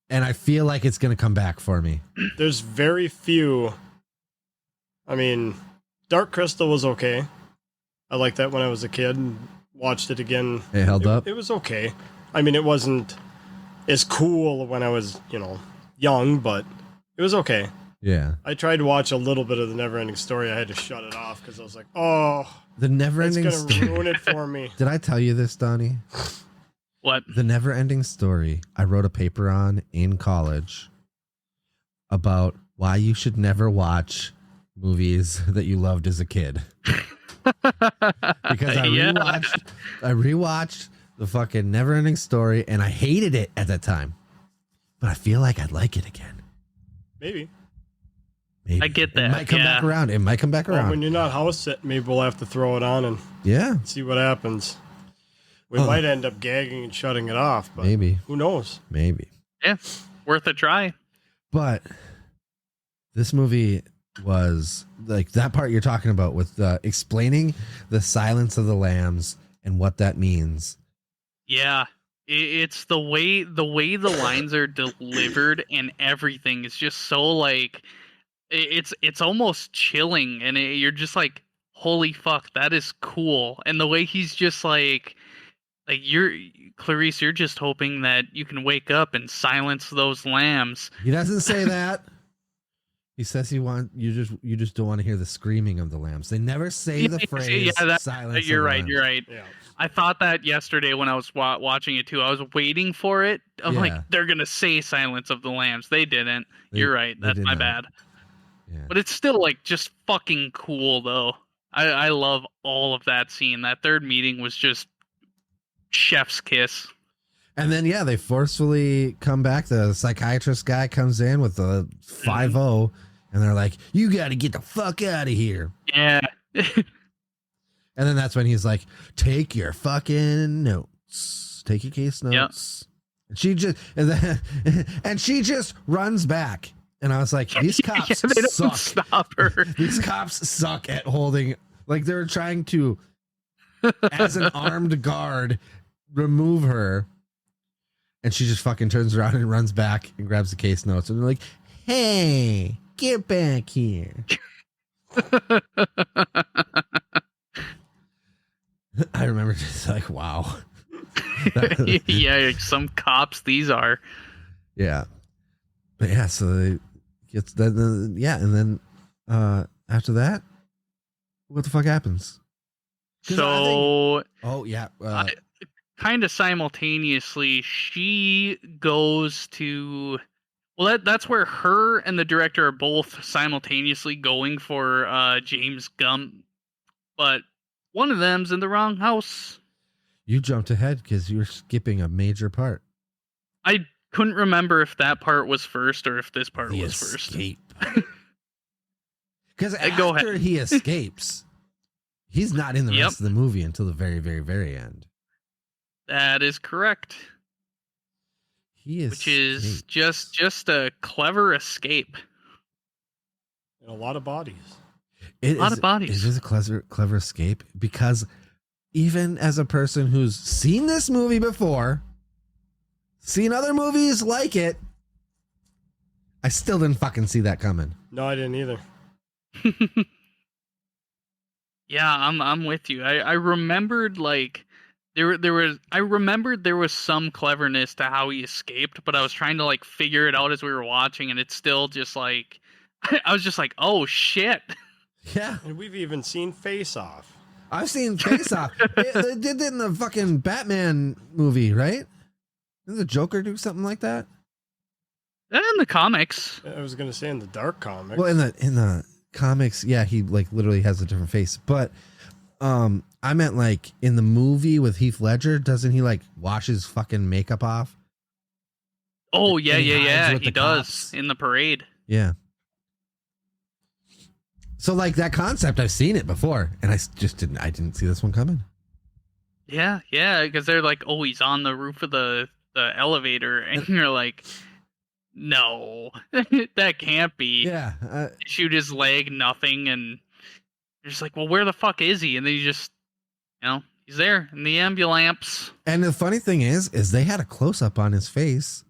and I feel like it's gonna come back for me. There's very few. I mean, Dark Crystal was okay. I liked that when I was a kid and watched it again. It held up. It was okay. I mean, it wasn't as cool when I was, young, but it was okay. Yeah. I tried to watch a little bit of The Never-Ending Story. I had to shut it off because I was like, oh, The Never-Ending Story. It's going to ruin it for me. Did I tell you this, Donnie? What? The Never-Ending Story. I wrote a paper on in college about why you should never watch movies that you loved as a kid. Because I rewatched the fucking Never-Ending Story, and I hated it at that time. But I feel like I'd like it again. Maybe. I get that. It might come back around. It might come back around. When you're not house sit, maybe we'll have to throw it on and see what happens. We might end up gagging and shutting it off, but maybe. Who knows? Maybe. Yeah, worth a try. But this movie, was like that part you're talking about with explaining the Silence of the Lambs and what that means. Yeah, it's the way the lines are delivered and everything is just so like it's almost chilling, and you're just like, holy fuck, that is cool. And the way he's just like you're Clarice, you're just hoping that you can wake up and silence those lambs. He doesn't say that. He says you just don't want to hear the screaming of the lambs. They never say the phrase silence. You're of the right. lambs. You're right. Yeah. I thought that yesterday when I was watching it too. I was waiting for it. I'm like, they're gonna say Silence of the Lambs. They didn't. You're right. That's my bad. Yeah. But it's still like just fucking cool though. I love all of that scene. That third meeting was just chef's kiss. And then they forcefully come back. The psychiatrist guy comes in with a 5-0, and they're like, "You got to get the fuck out of here." Yeah. And then that's when he's like, "Take your fucking notes. Take your case notes." Yep. And she just runs back. And I was like, these cops they don't suck. Stop her. These cops suck at holding. Like they're trying to, as an armed guard, remove her. And she just fucking turns around and runs back and grabs the case notes. And they're like, "Hey, get back here." I remember just like, wow. Yeah, some cops these are. Yeah. But yeah, so they gets that. And then after that, what the fuck happens? So, Kind of simultaneously, she goes to. Well, that's where her and the director are both simultaneously going for James Gump, but one of them's in the wrong house. You jumped ahead because you were skipping a major part. I couldn't remember if that part was first or if this part was first. Because after he escapes, he's not in the rest of the movie until the very, very, very end. That is correct. Which is just a clever escape. And a lot of bodies. It is a clever escape because even as a person who's seen this movie before, seen other movies like it, I still didn't fucking see that coming. No, I didn't either. Yeah, I'm with you. I remembered like there was some cleverness to how he escaped, but I was trying to like figure it out as we were watching, and it's still just like I was just like, oh shit. Yeah. And we've even seen Face Off. I've seen Face Off. They did it in the fucking Batman movie, right? Didn't the Joker do something like that? In the comics. I was gonna say in the Dark comics. Well, in the comics, yeah, he like literally has a different face. But I meant like in the movie with Heath Ledger, doesn't he like wash his fucking makeup off? Oh yeah, he does cops? In the parade. Yeah. So like that concept, I've seen it before, and I didn't see this one coming. Yeah, because they're like, oh, he's on the roof of the elevator, and you're like, no, that can't be. Yeah. Shoot his leg, nothing, and you're just like, well, where the fuck is he? And then you just, he's there in the ambulance. And the funny thing is they had a close up on his face.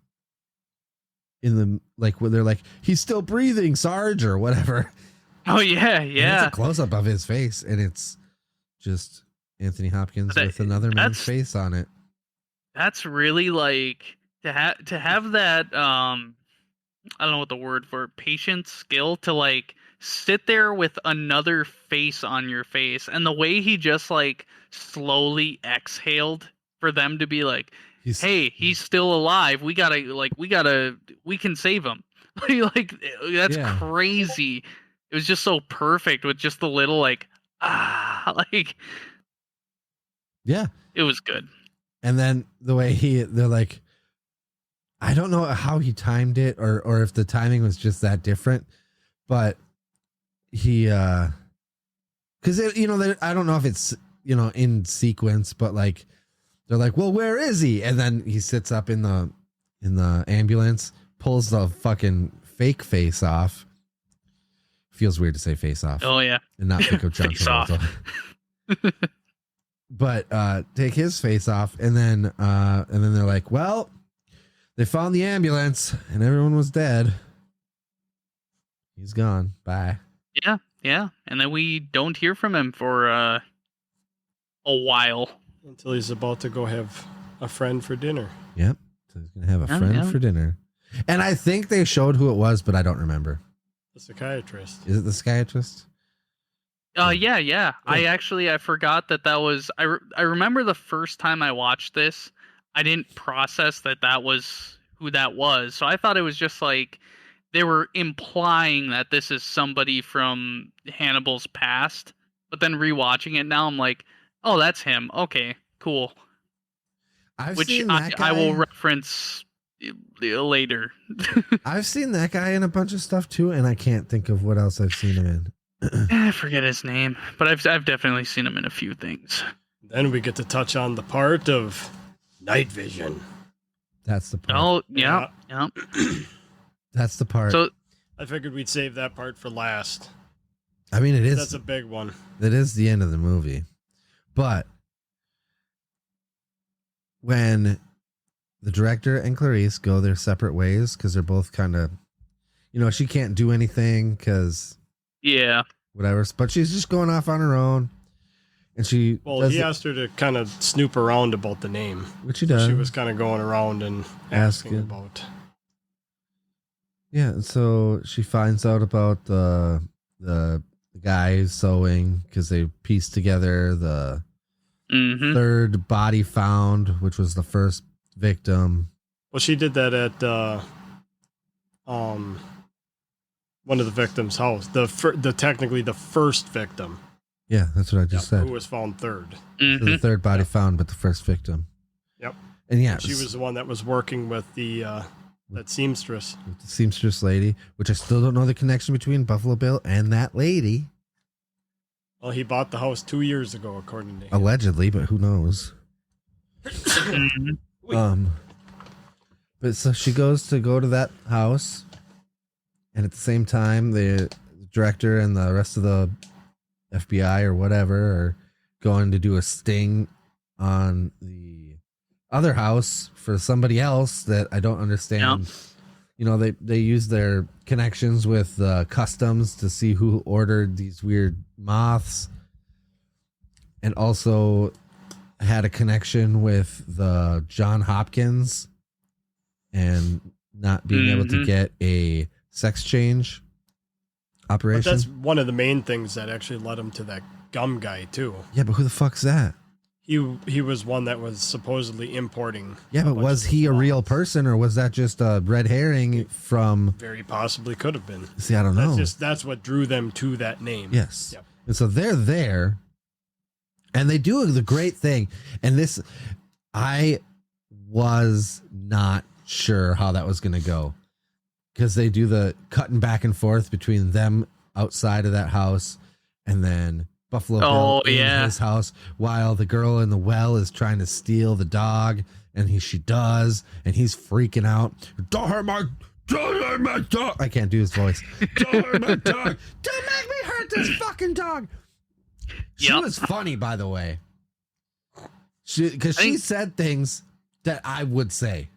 In the like, where they're like, he's still breathing, Sarge, or whatever. Oh yeah. And it's a close up of his face, and it's just Anthony Hopkins with another man's face on it. That's really like to have that. I don't know what the word for patience, skill to like sit there with another face on your face, and the way he just like slowly exhaled for them to be like, hey, he's still alive. We can save him. Like that's crazy. It was just so perfect with just the little like, like, yeah, it was good. And then the way they're like, I don't know how he timed it or if the timing was just that different, but he, cause I don't know if it's, in sequence, but like, they're like, well, where is he? And then he sits up in the ambulance, pulls the fucking fake face off. feels weird to say Face Off Oh yeah. and not think of John Face Off. Travolta. But take his face off, and then they're like, well, they found the ambulance and everyone was dead. He's gone. Bye. Yeah. And then we don't hear from him for a while. Until he's about to go have a friend for dinner. Yep. So he's gonna have a friend for dinner. And I think they showed who it was, but I don't remember. The psychiatrist. Is it the psychiatrist? Yeah. I forgot that was. I remember the first time I watched this, I didn't process that was who that was. So I thought it was just like they were implying that this is somebody from Hannibal's past. But then rewatching it now, I'm like, oh, that's him. Okay, cool. Which I will reference later. I've seen that guy in a bunch of stuff too, and I can't think of what else I've seen him in. I forget his name, but I've definitely seen him in a few things. Then we get to touch on the part of night vision. That's the part. Oh, yeah. That's the part. So I figured we'd save that part for last. I mean, it is. That's a big one. That is the end of the movie. But when the director and Clarice go their separate ways, because they're both kind of, she can't do anything because whatever, but she's just going off on her own. And he asked her to kind of snoop around about the name, which she does. She was kind of going around and asking about. Yeah, and so she finds out about the guy sewing, because they pieced together the third body found, which was the first victim. Well, she did that at one of the victims' house. Technically the first victim. Yeah, that's what I just said. Who was found third. So the third body found, but the first victim. Yep. And she was the one that was working with that seamstress. With the seamstress lady, which I still don't know the connection between Buffalo Bill and that lady. Well, he bought the house 2 years ago, according to him. Allegedly, but who knows? But so she goes to that house, and at the same time, the director and the rest of the FBI or whatever are going to do a sting on the other house for somebody else that I don't understand. They use their connections with customs to see who ordered these weird moths, and also had a connection with the John Hopkins and not being able to get a sex change operation. But that's one of the main things that actually led him to that gum guy too. Yeah, but who the fuck's that? He was one that was supposedly importing. Yeah, but was he a real person, or was that just a red herring from? Very possibly could have been. See, I don't know. That's what drew them to that name. Yes. Yep. And so they're there, and they do the great thing. And this, I was not sure how that was going to go, because they do the cutting back and forth between them outside of that house and then Buffalo Bill in his house, while the girl in the well is trying to steal the dog, and she does, and he's freaking out. Don't hurt my dog. I can't do his voice. Don't hurt my dog. Don't make me hurt this fucking dog. She was funny, by the way. Because she said things that I would say.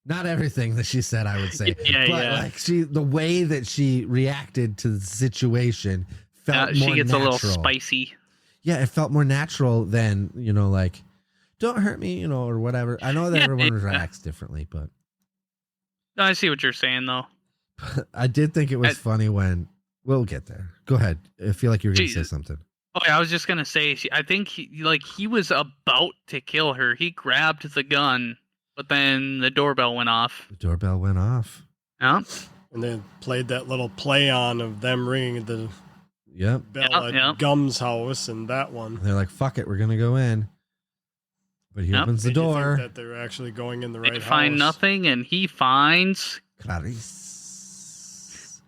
Not everything that she said I would say, but the way that she reacted to the situation felt more she gets natural. A little spicy. Yeah, it felt more natural than, like, don't hurt me, or whatever. I know that everyone reacts differently, but I see what you're saying, though. I did think it was funny when we'll get there. Go ahead. I feel like you were going to say something. Oh, yeah, I was just gonna say. I think he was about to kill her. He grabbed the gun. But then the doorbell went off. The doorbell went off. Yeah. And they played that little play on of them ringing the bell at Gum's house and that one. They're like, fuck it, we're going to go in. But he opens the door. Think that they're actually going in the right house. They find nothing, and he finds Clarice.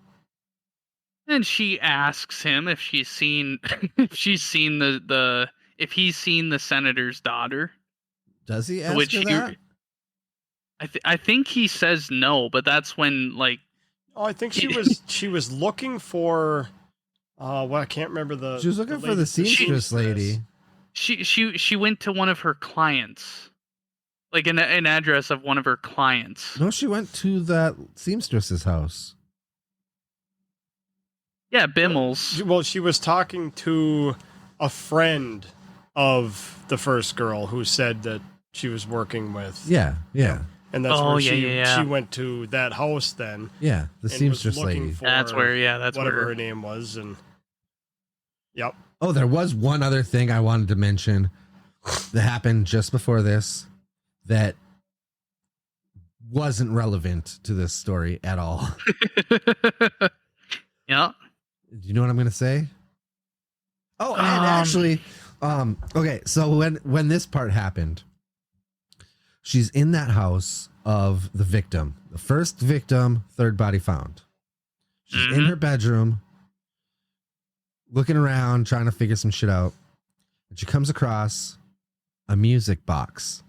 And she asks him if he's seen the senator's daughter. Does he ask her that? I think he says no, but that's when Oh, I think she was looking for. Well, I can't remember the. She was looking for the seamstress lady. She went to one of her clients, like an address of one of her clients. No, she went to that seamstress's house. Yeah, Bimmel's. Well, she was talking to a friend of the first girl who said that she was working with. Yeah. And that's where she went to that house then. Yeah, the seamstress lady. That's whatever where her name was, and yep. Oh, there was one other thing I wanted to mention that happened just before this that wasn't relevant to this story at all. Yeah. Do you know what I'm going to say? Oh, and actually, okay. So when this part happened, she's in that house of the victim, the first victim, third body found. She's in her bedroom, looking around, trying to figure some shit out. And she comes across a music box.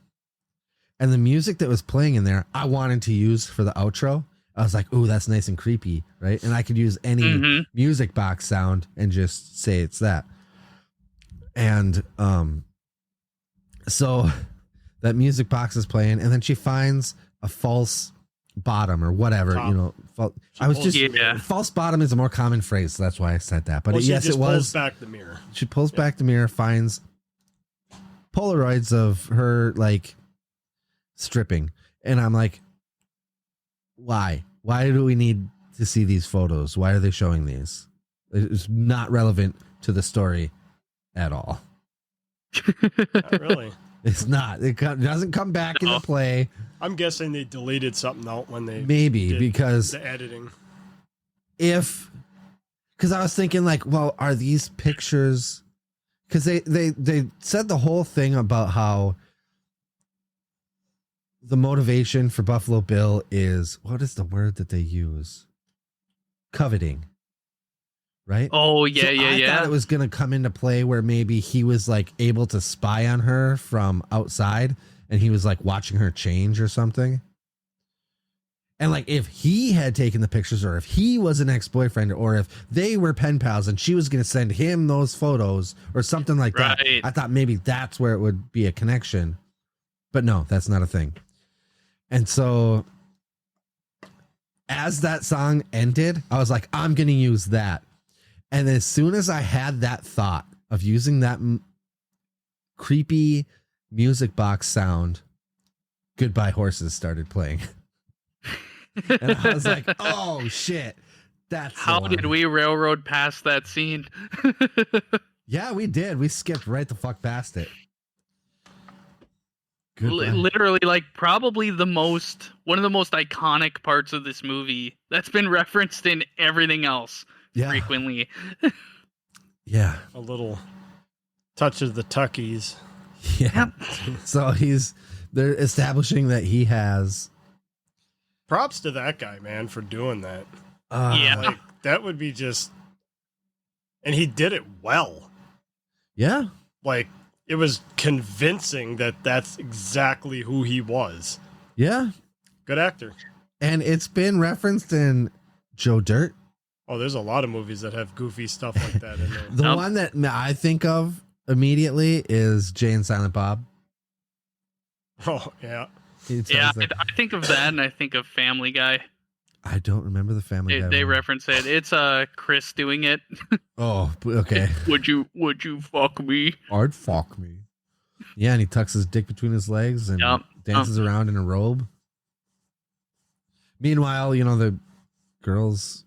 And the music that was playing in there, I wanted to use for the outro. I was like, ooh, that's nice and creepy, right? And I could use any music box sound and just say it's that. And so that music box is playing, and then she finds a false bottom or whatever, Top. you know. False bottom is a more common phrase, so that's why I said that. But well, yes, it was. Pulls back the mirror. She pulls back the mirror, finds Polaroids of her like stripping, and I'm like, why? Why do we need to see these photos? Why are they showing these? It's not relevant to the story at all. Not really. It's not. It doesn't come back into play. I'm guessing they deleted something out when they maybe because the editing. Because I was thinking like, well, are these pictures? Because they said the whole thing about how the motivation for Buffalo Bill is, what is the word that they use? Coveting. Right? Oh, yeah, so I thought it was going to come into play where maybe he was like able to spy on her from outside and he was like watching her change or something. And like if he had taken the pictures or if he was an ex-boyfriend or if they were pen pals and she was going to send him those photos or something like that. I thought maybe that's where it would be a connection. But no, that's not a thing. And so as that song ended, I was like, I'm going to use that. And as soon as I had that thought of using that creepy music box sound, Goodbye Horses started playing. And I was like, oh, shit. That's how did we railroad past that scene? Yeah, we did. We skipped right the fuck past it. Literally, like probably one of the most iconic parts of this movie that's been referenced in everything else frequently. Yeah. A little touch of the Tuckies. Yeah. So they're establishing that he has. Props to that guy, man, for doing that. Like, that would be just. And he did it well. Yeah. Like, it was convincing that that's exactly who he was. Yeah. Good actor. And it's been referenced in Joe Dirt. Oh, there's a lot of movies that have goofy stuff like that in there. The one that I think of immediately is Jay and Silent Bob. Oh, yeah. Yeah, I think of that and I think of Family Guy. I don't remember the Family Guy. They reference it. It's Chris doing it. Oh, okay. Would you fuck me? I'd fuck me. Yeah, and he tucks his dick between his legs and dances around in a robe. Meanwhile, the girls.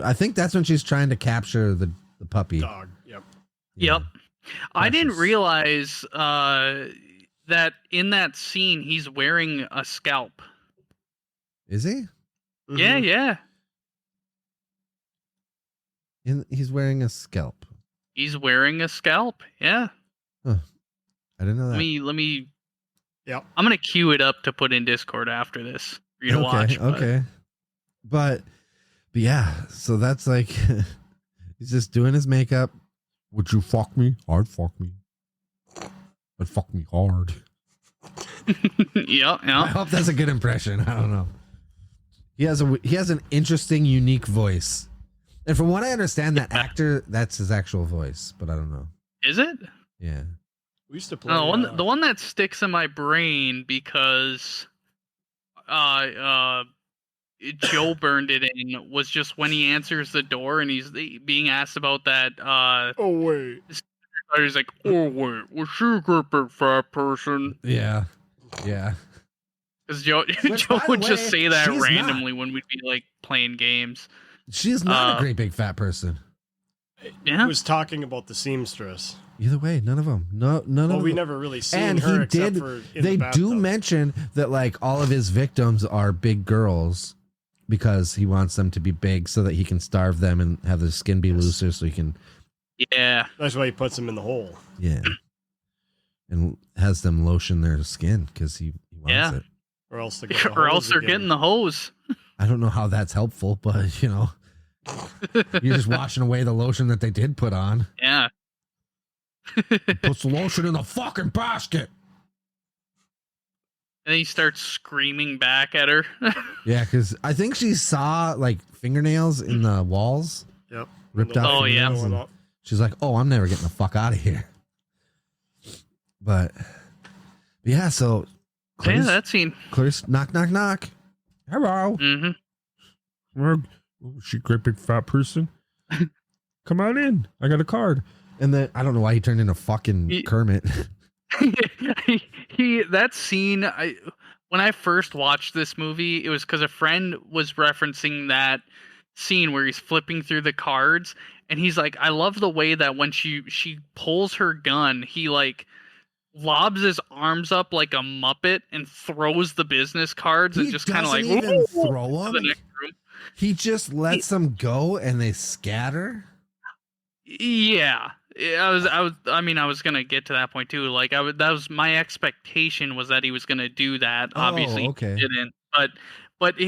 I think that's when she's trying to capture the puppy. Dog. Yep. Yep. I didn't realize that in that scene he's wearing a scalp. Is he? Mm-hmm. Yeah. He's wearing a scalp. He's wearing a scalp. Yeah. Huh. I didn't know that. Let me. Yep. I'm gonna queue it up to put in Discord after this for you to watch. Okay. But yeah, so that's like he's just doing his makeup. Would you fuck me? I'd fuck me. I'd fuck me hard. Yeah. I hope that's a good impression. I don't know. He has an interesting, unique voice. And from what I understand, that actor, that's his actual voice, but I don't know. Is it? Yeah. We used to play. The one that sticks in my brain because Joe burned it in was just when he answers the door and he's being asked about that. Oh wait. He's like, oh wait, was she a great big fat person? Yeah. Yeah. Because Joe by the would way, just say that she's randomly when we'd be like playing games. She's not a great big fat person. Yeah. He was talking about the seamstress. Either way, none of them. None of them. We never really seen and her he except did. for in They the do bathtub. mention that like all of his victims are big girls because he wants them to be big so that he can starve them and have their skin be looser so he can. Yeah. That's why he puts them in the hole. Yeah. And has them lotion their skin because he wants it. Or else they're getting the hose. I don't know how that's helpful, but you know, you're just washing away the lotion that they did put on. Yeah. Puts the lotion in the fucking basket. And then he starts screaming back at her. Yeah, because I think she saw like fingernails in the walls. Yep. Ripped out. Oh, yeah. And she's like, "Oh, I'm never getting the fuck out of here." But yeah, so Clarice, that scene. Clarice, knock, knock, knock. Hello. Mm-hmm. She great big fat person. Come on in. I got a card. And then I don't know why he turned into fucking Kermit. That scene, when I first watched this movie, it was because a friend was referencing that scene where he's flipping through the cards, and he's like, I love the way that when she pulls her gun, he like lobs his arms up like a Muppet and throws the business cards and just kind of like even throw them. The next room. He just lets them go and they scatter. Yeah. I was gonna get to that point too. Like that was my expectation was that he was gonna do that. Obviously, okay. he didn't. But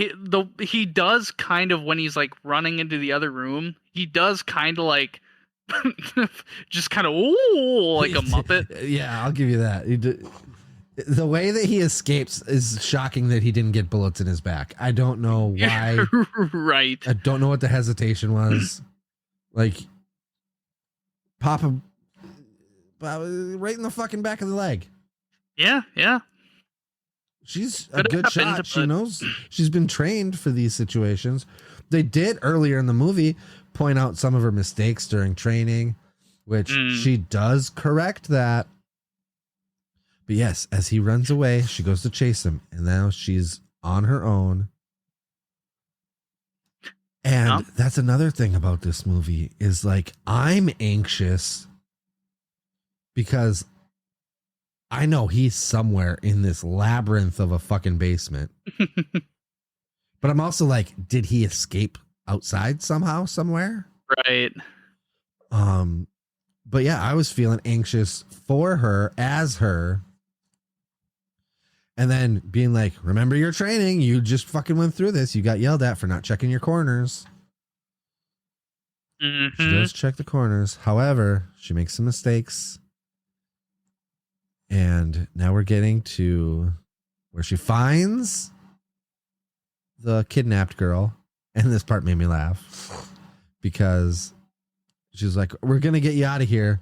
he does kind of when he's like running into the other room. He does kind of like just kind of like a Muppet. Yeah, I'll give you that. The way that he escapes is shocking. That he didn't get bullets in his back. I don't know why. Right. I don't know what the hesitation was. Like. Pop him right in the fucking back of the leg. Yeah. She's a good shot. She knows she's been trained for these situations. They did earlier in the movie point out some of her mistakes during training, which she does correct that. But yes, as he runs away, she goes to chase him, and now she's on her own. And that's another thing about this movie is like, I'm anxious because I know he's somewhere in this labyrinth of a fucking basement. But I'm also like, did he escape outside somehow, somewhere? Right. But yeah, I was feeling anxious for her as her. And then being like, remember your training. You just fucking went through this. You got yelled at for not checking your corners. Mm-hmm. She does check the corners. However, she makes some mistakes. And now we're getting to where she finds the kidnapped girl. And this part made me laugh because she's like, we're going to get you out of here.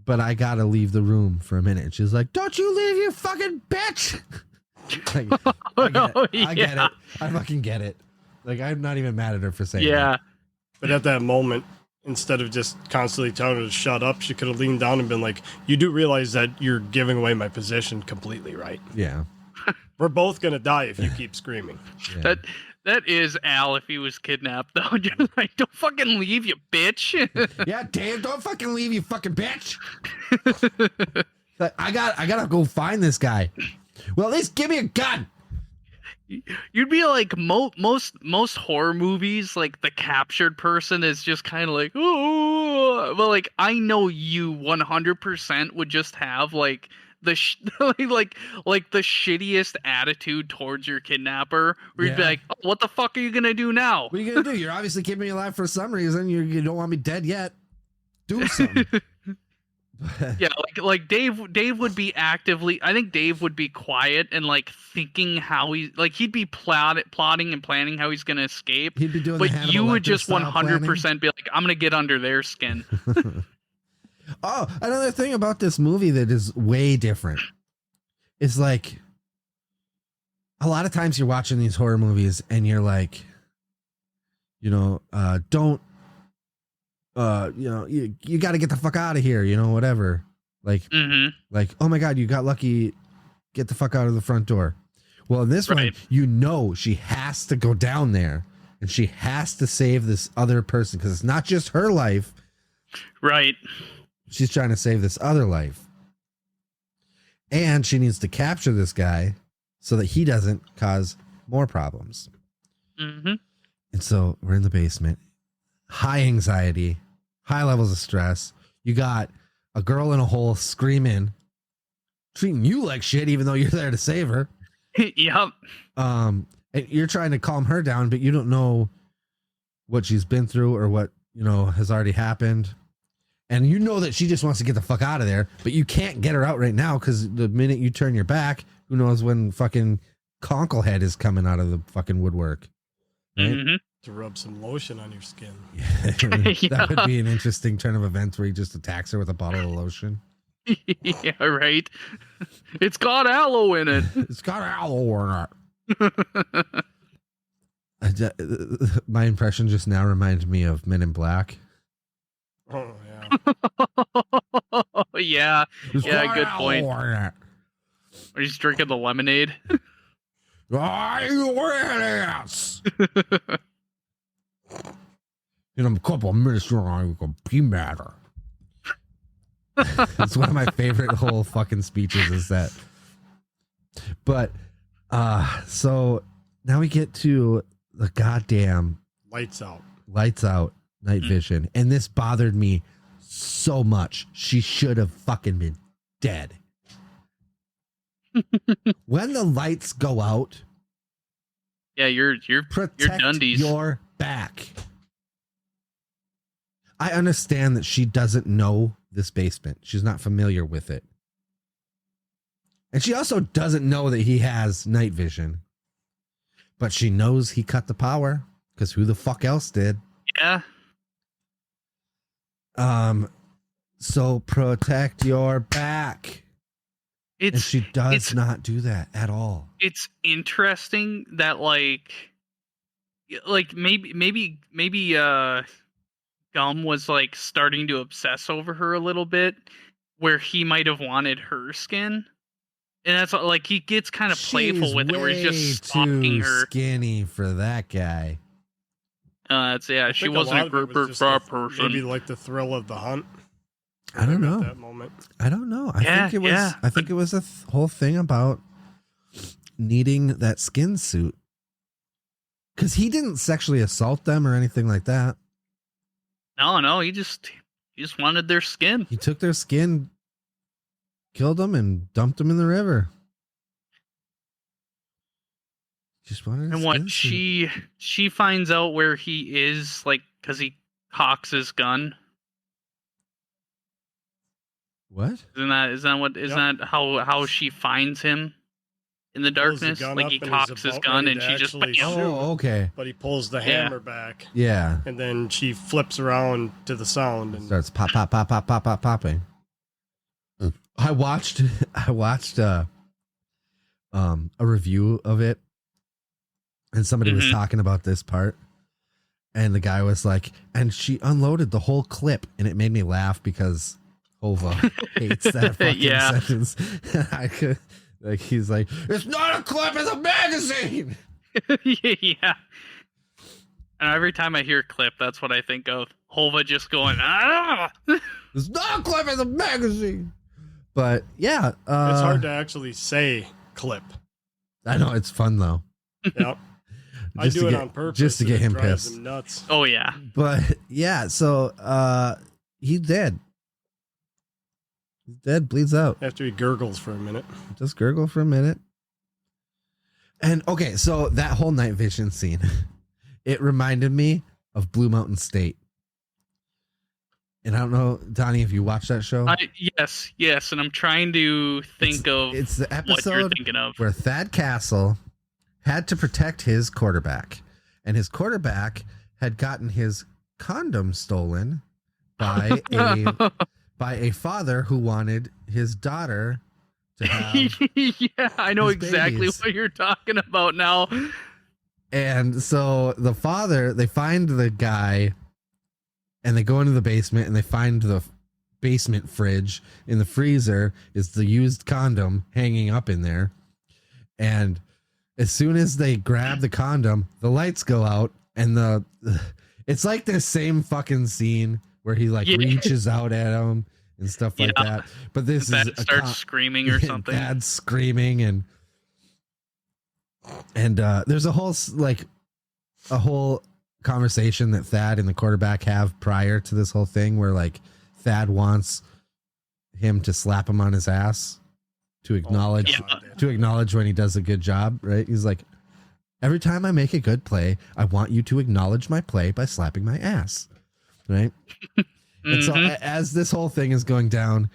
But I got to leave the room for a minute. She's like, don't you leave, you fucking bitch. Like, I get it. I fucking get it. Like, I'm not even mad at her for saying that. But at that moment, instead of just constantly telling her to shut up, she could have leaned down and been like, you do realize that you're giving away my position completely, right? Yeah. We're both going to die if you keep screaming. Yeah. That is Al if he was kidnapped, though. Just like, don't fucking leave, you bitch. Yeah, Dave, don't fucking leave, you fucking bitch. Like, I gotta go find this guy. Well, at least give me a gun. You'd be like most horror movies, like the captured person is just kind of like, oh, but like I know you 100% would just have like the like the shittiest attitude towards your kidnapper, where you'd be like, oh, what the fuck are you gonna do now? What are you gonna do? You're obviously keeping me alive for some reason. You don't want me dead yet. Do something. Yeah, like Dave would be actively. I think Dave would be quiet and like thinking how he'd be plotting and planning how he's gonna escape. He'd be doing But the Hannibal you would Lecter just style 100% be like, I'm gonna get under their skin. Oh, another thing about this movie that is way different is like a lot of times you're watching these horror movies and you're like, you know, don't, you know, you got to get the fuck out of here, you know, whatever. Like, like, oh my God, you got lucky. Get the fuck out of the front door. Well, in this one, you know, she has to go down there and she has to save this other person because it's not just her life. Right. She's trying to save this other life. And she needs to capture this guy so that he doesn't cause more problems. And so we're in the basement. High anxiety, high levels of stress. You got a girl in a hole screaming, treating you like shit, even though you're there to save her. Yep. And you're trying to calm her down, but you don't know what she's been through or what, you know, has already happened. And you know that she just wants to get the fuck out of there, but you can't get her out right now because the minute you turn your back, who knows when fucking Conklehead is coming out of the fucking woodwork. Right? To rub some lotion on your skin. That would be an interesting turn of events where he just attacks her with a bottle of lotion. Yeah, right. It's got aloe in it. It's got aloe in it. My impression just now reminded me of Men in Black. Oh, yeah. Yeah. Yeah, good point. Or he's drinking the lemonade. Idiots! In a couple of minutes, you're going to be madder. It's one of my favorite whole fucking speeches is that. But, so now we get to the goddamn Lights out night vision. And this bothered me so much. She should have fucking been dead. When the lights go out, yeah, you're protect Dundies. Your back. I understand that she doesn't know this basement. She's not familiar with it. And she also doesn't know that he has night vision. But she knows he cut the power because who the fuck else did? Yeah. So protect your back. And she does not do that at all. It's interesting that like maybe Gum was like starting to obsess over her a little bit, where he might have wanted her skin, and that's like he gets kind of playful with it, where he's just stalking her. Skinny for that guy. She wasn't a grouper for person. Maybe like the thrill of the hunt. I don't know. At that moment. I don't know. I think it was a whole thing about needing that skin suit. Because he didn't sexually assault them or anything like that. No, he just wanted their skin. He took their skin, killed them, and dumped them in the river. Just wanted. And what she finds out where he is, like, because he cocks his gun. What? Isn't that how she finds him in the darkness? Like he cocks his gun and she just oh, okay. But he pulls the hammer back. Yeah. And then she flips around to the sound and starts popping. I watched a review of it, and somebody was talking about this part, and the guy was like, and she unloaded the whole clip, and it made me laugh because Hova hates that fucking sentence. I could, like, he's like, it's not a clip, it's a magazine. Yeah. And every time I hear clip, that's what I think of. Hova just going, ah! It's not a clip, it's a magazine. But yeah, it's hard to actually say clip. I know, it's fun though. Yep. I do it on purpose just to get him pissed. Him nuts. Oh yeah. But yeah, so he's dead. He's dead, bleeds out. After he gurgles for a minute. Just gurgle for a minute. And okay, so that whole night vision scene, it reminded me of Blue Mountain State. And I don't know, Donnie, if you watched that show. Yes, and I'm trying to think of it's the what you're episode thinking of. where Thad Castle had to protect his quarterback, and his quarterback had gotten his condom stolen by a father who wanted his daughter to have. Yeah, I know exactly babies. what you're talking about now. And so the father, they find the guy, and they go into the basement, and they find the basement fridge. In the freezer is the used condom hanging up in there. And as soon as they grab the condom, the lights go out, and it's like this same fucking scene where he like reaches out at him and stuff like that. But this Dad is starts screaming or something. Dad's screaming, and there's a whole conversation that Thad and the quarterback have prior to this whole thing, where like Thad wants him to slap him on his ass to acknowledge when he does a good job, right? He's like, every time I make a good play, I want you to acknowledge my play by slapping my ass, right? And so as this whole thing is going down,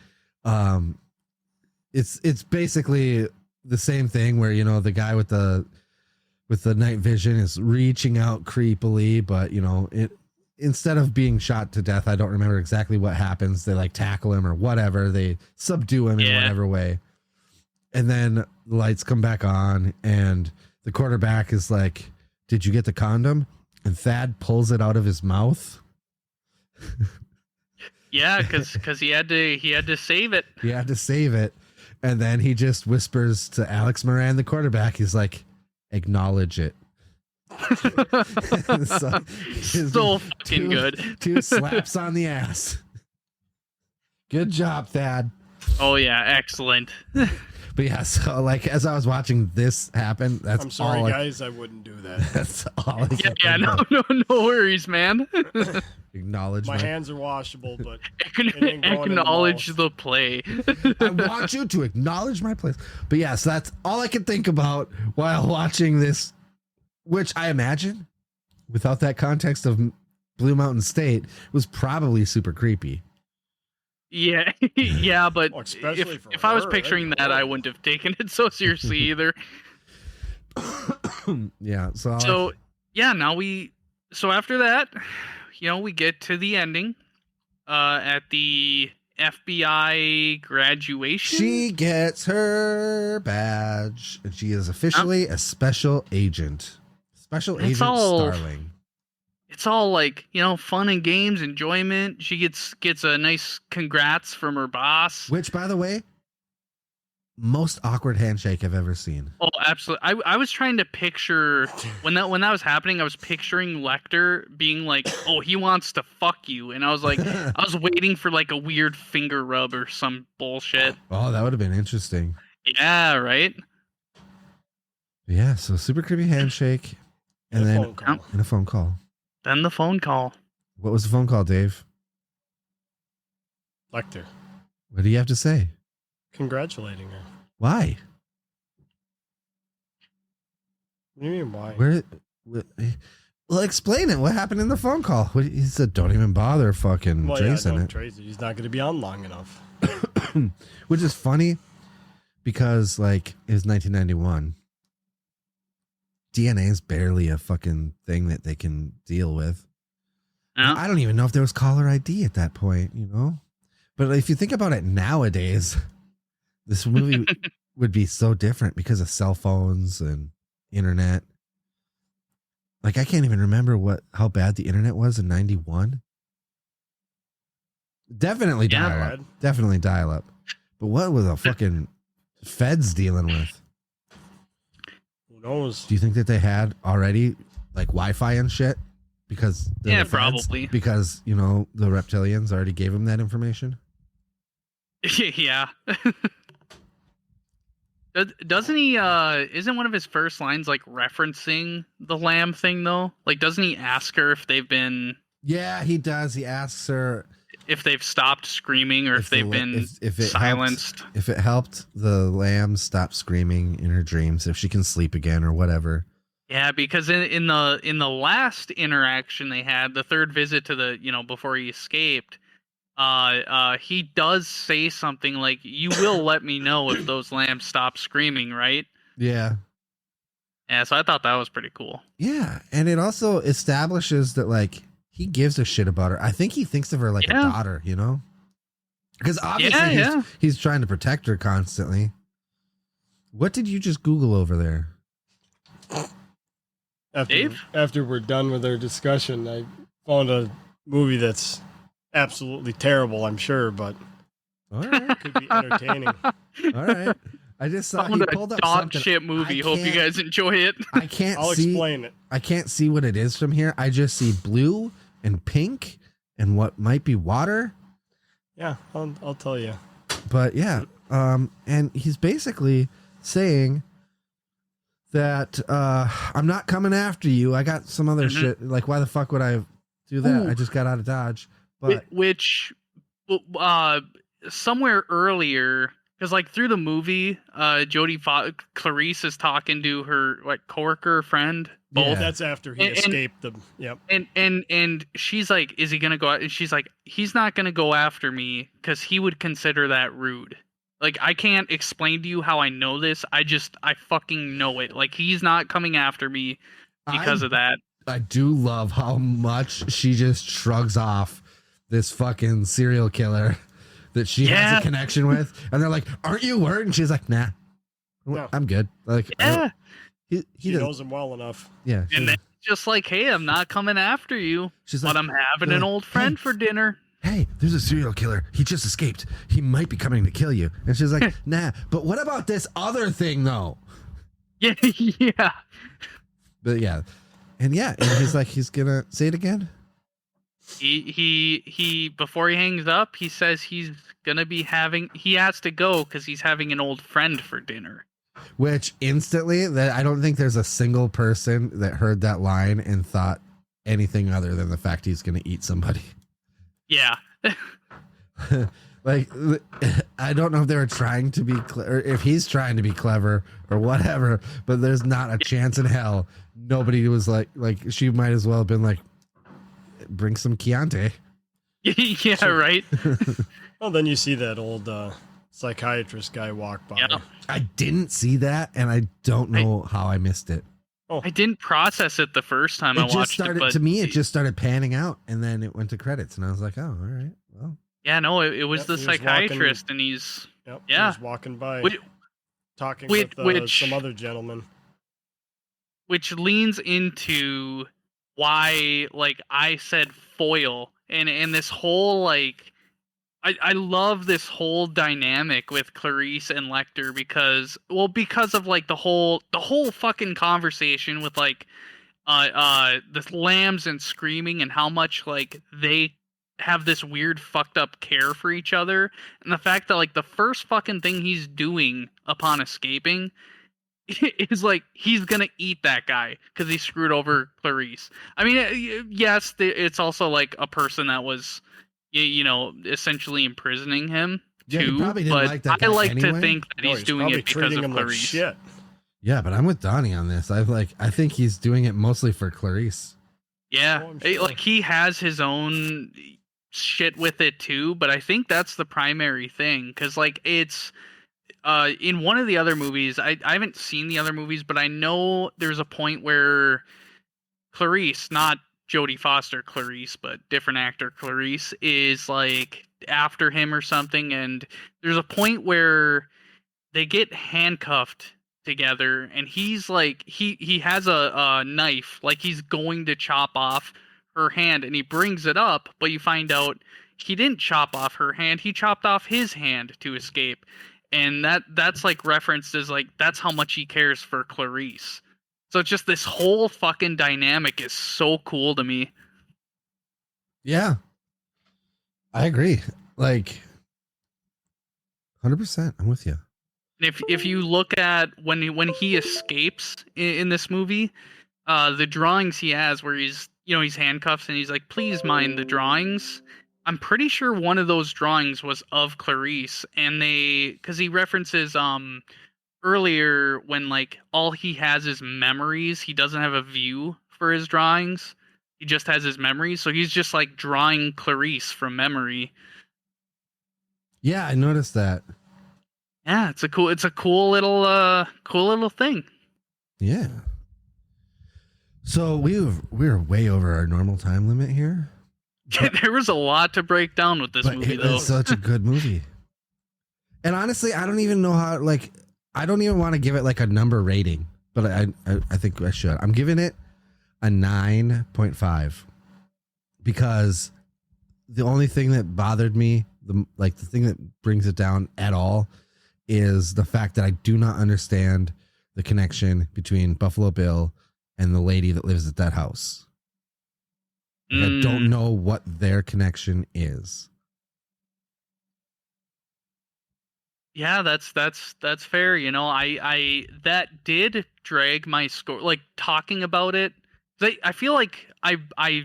it's basically the same thing where, you know, the guy with the night vision is reaching out creepily, but you know, instead of being shot to death, I don't remember exactly what happens. They like tackle him or whatever. They subdue him in whatever way. And then the lights come back on, and the quarterback is like, "Did you get the condom?" And Thad pulls it out of his mouth. Yeah, because he had to save it. He had to save it, and then he just whispers to Alex Moran, the quarterback. He's like, "Acknowledge it." So fucking good. 2 slaps on the ass. Good job, Thad. Oh yeah, excellent. But yeah, so like as I was watching this happen, that's I'm sorry, all guys, I wouldn't do that. That's all. No worries, man. Acknowledge my hands are washable, but acknowledge the play. I want you to acknowledge my place. But yes, that's all I could think about while watching this, which I imagine, without that context of Blue Mountain State, was probably super creepy. Yeah, but if I was picturing that, I wouldn't have taken it so seriously either. Yeah. So after that, you know, we get to the ending at the FBI graduation. She gets her badge, and she is officially a special agent. Special Agent Starling. It's all like, you know, fun and games, enjoyment. She gets a nice congrats from her boss. Which, by the way, most awkward handshake I've ever seen. Oh, absolutely. I was trying to picture when that was happening. I was picturing Lecter being like, "Oh, he wants to fuck you," and I was like, I was waiting for like a weird finger rub or some bullshit. Oh, that would have been interesting. Yeah, right. Yeah. So super creepy handshake, and then a phone call. Then the phone call. What was the phone call, Dave? Lecter. What do you have to say? Congratulating her. Why? What do you mean, why? Well, explain it. What happened in the phone call? He said, "Don't even bother fucking tracing it." Trace it. He's not going to be on long enough. Which is funny because, like, it was 1991. DNA is barely a fucking thing that they can deal with. Yeah. I don't even know if there was caller ID at that point, you know? But if you think about it nowadays, this movie would be so different because of cell phones and internet. Like, I can't even remember how bad the internet was in 91. Definitely dial-up. Definitely dial-up. But what was the fucking feds dealing with? Who knows? Do you think that they had already like Wi-Fi and shit? Because probably. Because, you know, the reptilians already gave them that information. Yeah. Doesn't he? Isn't one of his first lines like referencing the lamb thing though? Like, doesn't he ask her if they've been? Yeah, he does. He asks her if they've stopped screaming or if they've been silenced. If it helped the lamb stop screaming in her dreams, if she can sleep again or whatever. Yeah, because in the last interaction they had, the third visit to the, you know, before he escaped, he does say something like, "You will let me know if those lambs stop screaming, right?" Yeah. Yeah, so I thought that was pretty cool. Yeah, and it also establishes that like he gives a shit about her. I think he thinks of her like a daughter, you know? Because obviously he's trying to protect her constantly. What did you just Google over there? After we're done with our discussion, I found a movie that's absolutely terrible, I'm sure, but all right. Could be entertaining. All right. I just saw he pulled up dog something. shit movie. Hope you guys enjoy it. I can't I'll explain it. I can't see what it is from here. I just see blue and pink and what might be water. Yeah, I'll tell you. But yeah, and he's basically saying that I'm not coming after you. I got some other shit. Like, why the fuck would I do that? Ooh. I just got out of Dodge. But somewhere earlier, because like through the movie, Clarice is talking to her like coworker friend. Both. Yeah. That's after he escaped them. Yep. And she's like, "Is he gonna go out?" And she's like, "He's not gonna go after me because he would consider that rude." Like, I can't explain to you how I know this. I fucking know it. Like, he's not coming after me because of that. I do love how much she just shrugs off this fucking serial killer that she has a connection with. And they're like, "Aren't you worried?" And she's like, "Nah, No. I'm good." Like, he knows him well enough. Yeah. And then just like, "Hey, I'm not coming after you, but I'm having an old friend for dinner." "Hey, there's a serial killer. He just escaped. He might be coming to kill you." And she's like, "Nah, but what about this other thing though?" Yeah. But yeah. And he's like, he's gonna say it again. He before he hangs up, he says he has to go because he's having an old friend for dinner. Which instantly, that I don't think there's a single person that heard that line and thought anything other than the fact he's gonna eat somebody. Yeah. Like, I don't know if they were trying to be or if he's trying to be clever or whatever, but there's not a chance in hell nobody was like she might as well have been like, "Bring some Chianti." Yeah, right. Well, then you see that old psychiatrist guy walk by. Yeah. I didn't see that, and I don't know how I missed it. Oh. I didn't process it the first time I watched it. But to me, it just started panning out, and then it went to credits, and I was like, "Oh, all right, well." Yeah, no, it was the psychiatrist, and he's he was walking by, talking with some other gentleman, which leans into why, like, I said foil, and this whole like, I love this whole dynamic with Clarice and Lecter because of like the whole fucking conversation with like the lambs and screaming and how much like they have this weird fucked up care for each other, and the fact that like the first fucking thing he's doing upon escaping is like he's gonna eat that guy because he screwed over Clarice. I mean, yes, it's also like a person that was, essentially imprisoning him too. But I like to think that he's doing it because of Clarice. Like shit. Yeah, but I'm with Donnie on this. I think he's doing it mostly for Clarice. Yeah, sure. like he has his own shit with it too, but I think that's the primary thing because like it's in one of the other movies, I haven't seen the other movies, but I know there's a point where Clarice, not Jodi Foster Clarice, but different actor Clarice, is like after him or something, and there's a point where they get handcuffed together, and he's like he has a knife, like he's going to chop off her hand, and he brings it up, but you find out he didn't chop off her hand, he chopped off his hand to escape. And that's like referenced as like that's how much he cares for Clarice. So it's just this whole fucking dynamic is so cool to me. Yeah, I agree. Like 100%. I'm with you. If you look at when he escapes in this movie, the drawings he has where he's handcuffed and he's like, "Please mind the drawings." I'm pretty sure one of those drawings was of Clarice, and because he references earlier when like all he has is memories, he doesn't have a view for his drawings, he just has his memories, so he's just like drawing Clarice from memory. Yeah, I noticed that. Yeah, it's a cool little thing. Yeah. So we're way over our normal time limit here. There was a lot to break down with this But movie, it though. was such a good movie. And honestly, I don't even know how, like, I don't even want to give it like a number rating, but I think I should. I'm giving it a 9.5 because the only thing that bothered me, the thing that brings it down at all, is the fact that I do not understand the connection between Buffalo Bill and the lady that lives at that house. Like, I don't know what their connection is. Yeah, that's fair. You know, I that did drag my score. Like talking about it, I feel like I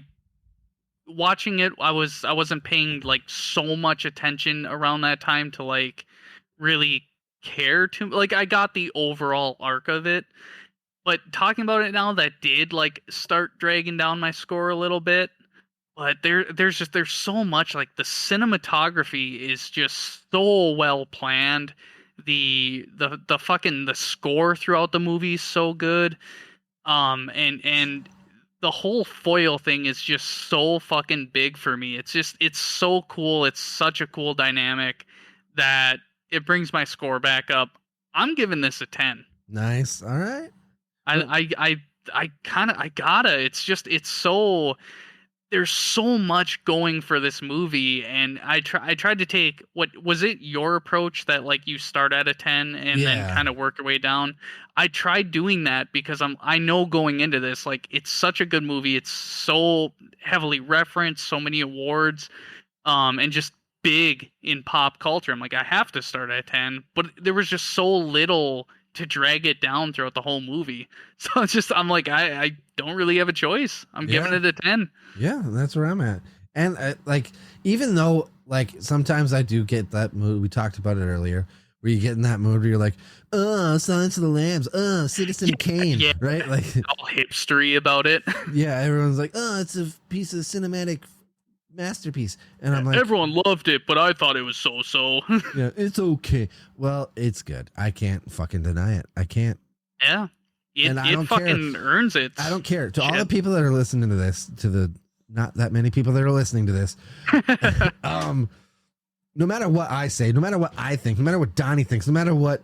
watching it. I wasn't paying like so much attention around that time to like really care to like. I got the overall arc of it, but talking about it now, that did like start dragging down my score a little bit. But there's so much, like the cinematography is just so well planned. The fucking the score throughout the movie is so good. And the whole foil thing is just so fucking big for me. It's so cool. It's such a cool dynamic that it brings my score back up. I'm giving this a 10. Nice. All right. I gotta. It's so, there's so much going for this movie, and I tried to take, what was it, your approach that like you start at a 10 and then kind of work your way down. I tried doing that because I know going into this, like, it's such a good movie. It's so heavily referenced, so many awards, and just big in pop culture. I'm like, I have to start at 10, but there was just so little to drag it down throughout the whole movie. So it's just, I'm like, I don't really have a choice. I'm giving it a 10. Yeah, that's where I'm at. And like, even though like sometimes I do get that mood, we talked about it earlier, where you get in that mood where you're like, Silence of the Lambs, Citizen Kane, right? Like all hipstery about it. Yeah, everyone's like, it's a piece of cinematic masterpiece, and I'm like, everyone loved it, but I thought it was so. Yeah, it's okay. Well, it's good. I can't fucking deny it. I can't. Yeah, it fucking earns it. I don't care. To all the people that are listening to this, to the not that many people that are listening to this, no matter what I say, no matter what I think, no matter what Donnie thinks, no matter what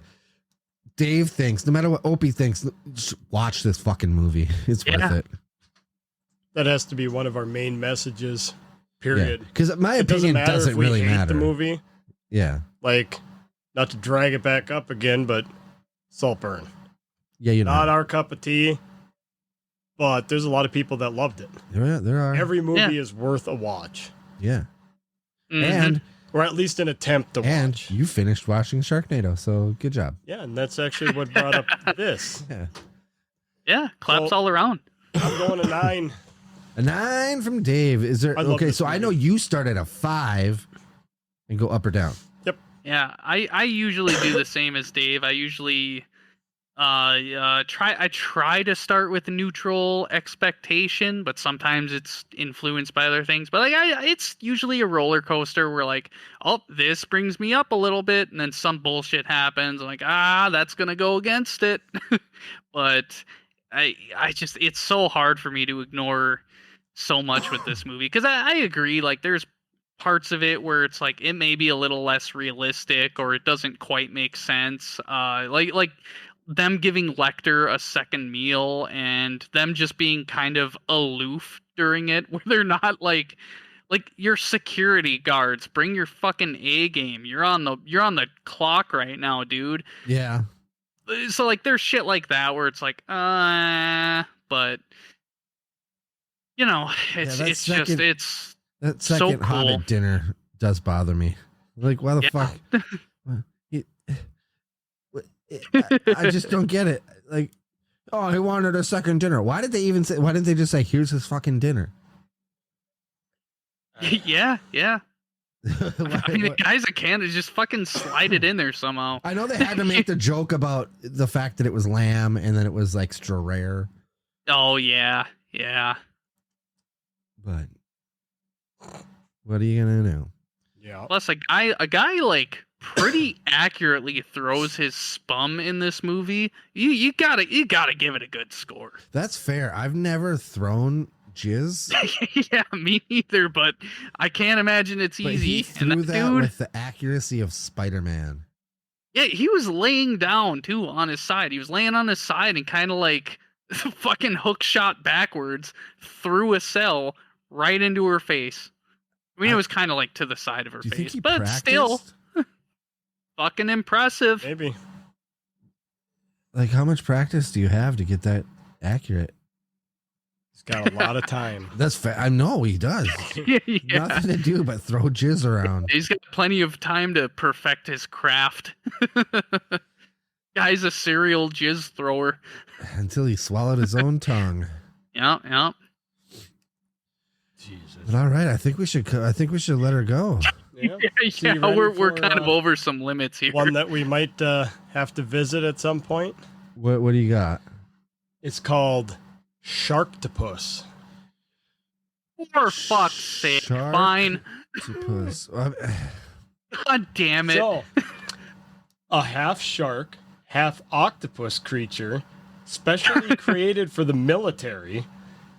Dave thinks, no matter what Opie thinks, just watch this fucking movie. It's worth it. That has to be one of our main messages. Period. Because my opinion doesn't really matter. The movie. Yeah. Like, not to drag it back up again, but Saltburn. Yeah, you know. Not our cup of tea, but there's a lot of people that loved it. There are. Every movie is worth a watch. Yeah. Mm-hmm. Or at least an attempt to watch. And you finished watching Sharknado, so good job. Yeah, and that's actually what brought up this. Yeah, claps all around. I'm going to 9. A 9 from Dave. Is there okay? So I know you start at a 5 and go up or down. Yep. Yeah, I usually do the same as Dave. I usually try to start with a neutral expectation, but sometimes it's influenced by other things. But like it's usually a roller coaster where like, oh, this brings me up a little bit, and then some bullshit happens. I'm like, that's gonna go against it. But I just, it's so hard for me to ignore so much with this movie, because I agree, like there's parts of it where it's like it may be a little less realistic or it doesn't quite make sense, like them giving Lecter a second meal and them just being kind of aloof during it, where they're not like your security guards, bring your fucking A game, you're on the clock right now, dude. Yeah. So like there's shit like that where it's like but you know, it's that second so cool. Hobbit dinner does bother me. Like, why the fuck? I just don't get it. Like, oh, he wanted a second dinner. Why didn't they just say, here's his fucking dinner? Yeah. I mean, the guy's a Canada, just fucking slide it in there somehow. I know they had to make the joke about the fact that it was lamb and then it was like extra rare. Oh, yeah. But what are you going to do? Yeah. Plus, a guy like pretty accurately throws his spum in this movie. You gotta give it a good score. That's fair. I've never thrown jizz. Yeah, me neither. But I can't imagine it's But easy. he threw And that dude, with the accuracy of Spider-Man. yeah, he was laying down too on his side. He was laying on his side and kind of like fucking hook shot backwards through a cell right into her face. I mean, it was kind of like to the side of her Do you think face, he but practiced? still fucking impressive. Maybe. Like, how much practice do you have to get that accurate? He's got a lot of time. That's fair. I know he does. Yeah. Nothing to do but throw jizz around. He's got plenty of time to perfect his craft. Guy's a serial jizz thrower. Until he swallowed his own tongue. Yeah. Jesus. But all right, I think we should let her go. Yeah. So you ready We're for, kind of over some limits here. one that we might have to visit at some point. What do you got? It's called Sharktopus. For fuck's sake, Shark- fine. Octopus. God damn it. So, a half shark, half octopus creature, specially created for the military,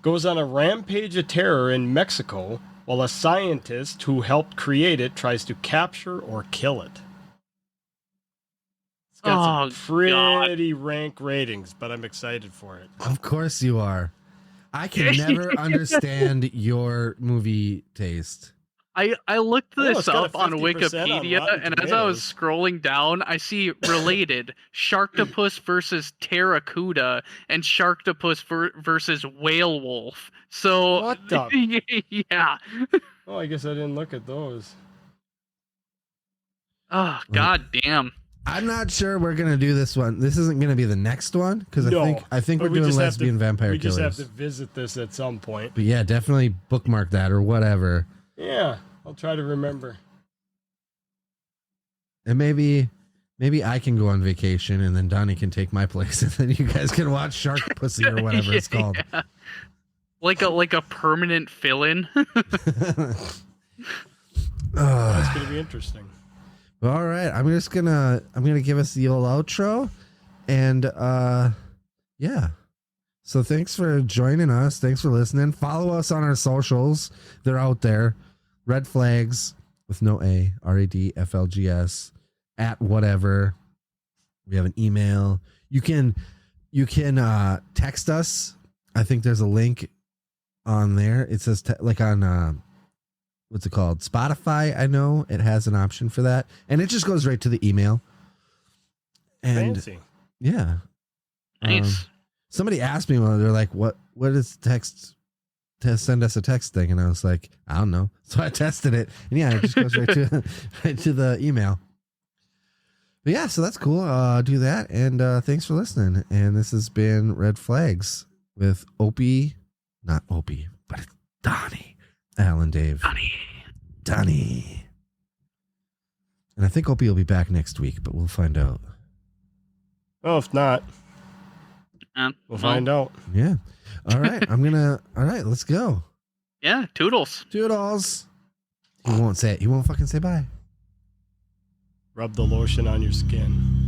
goes on a rampage of terror in Mexico while a scientist who helped create it tries to capture or kill it. It's got some pretty rank ratings, but I'm excited for it. Of course you are. I can never understand your movie taste. I looked Oh, this it's got up a on 50% on Wikipedia, Rotten and as I was Tomatoes. scrolling down, I see related Sharktopus versus Terracuda and Sharktopus versus Whale Wolf. So, What the- yeah. Oh, I guess I didn't look at those. Oh, god damn. I'm not sure we're gonna do this one. This isn't gonna be the next one because I think but we're we doing just have to- lesbian vampire We just killers. have to visit this at some point. But yeah, definitely bookmark that or whatever. Yeah, I'll try to remember. And maybe I can go on vacation and then Donnie can take my place and then you guys can watch Shark Pussy or whatever it's called. Yeah. Like a permanent fill-in. That's going to be interesting. All right, I'm gonna give us the old outro, and yeah. So thanks for joining us. Thanks for listening. Follow us on our socials; they're out there. Red Flags with no A, RADFLGS at whatever. We have an email. You can text us. I think there's a link on there. It says like on what's it called? Spotify. I know it has an option for that, and it just goes right to the email. And Fancy. yeah, Nice. somebody asked me when they're like, "What is text to send us a text thing?" And I was like, "I don't know." So I tested it, and yeah, it just goes right to the email. But yeah, so that's cool. Do that, and thanks for listening. And this has been Red Flags with Opie, not Opie, but it's Donnie, Alan, Dave, Donnie. And I think Opie will be back next week, but we'll find out. Oh, if not, we'll find out. Yeah. All right. All right, let's go. Yeah, toodles. Toodles. He won't say it. He won't fucking say bye. Rub the lotion on your skin.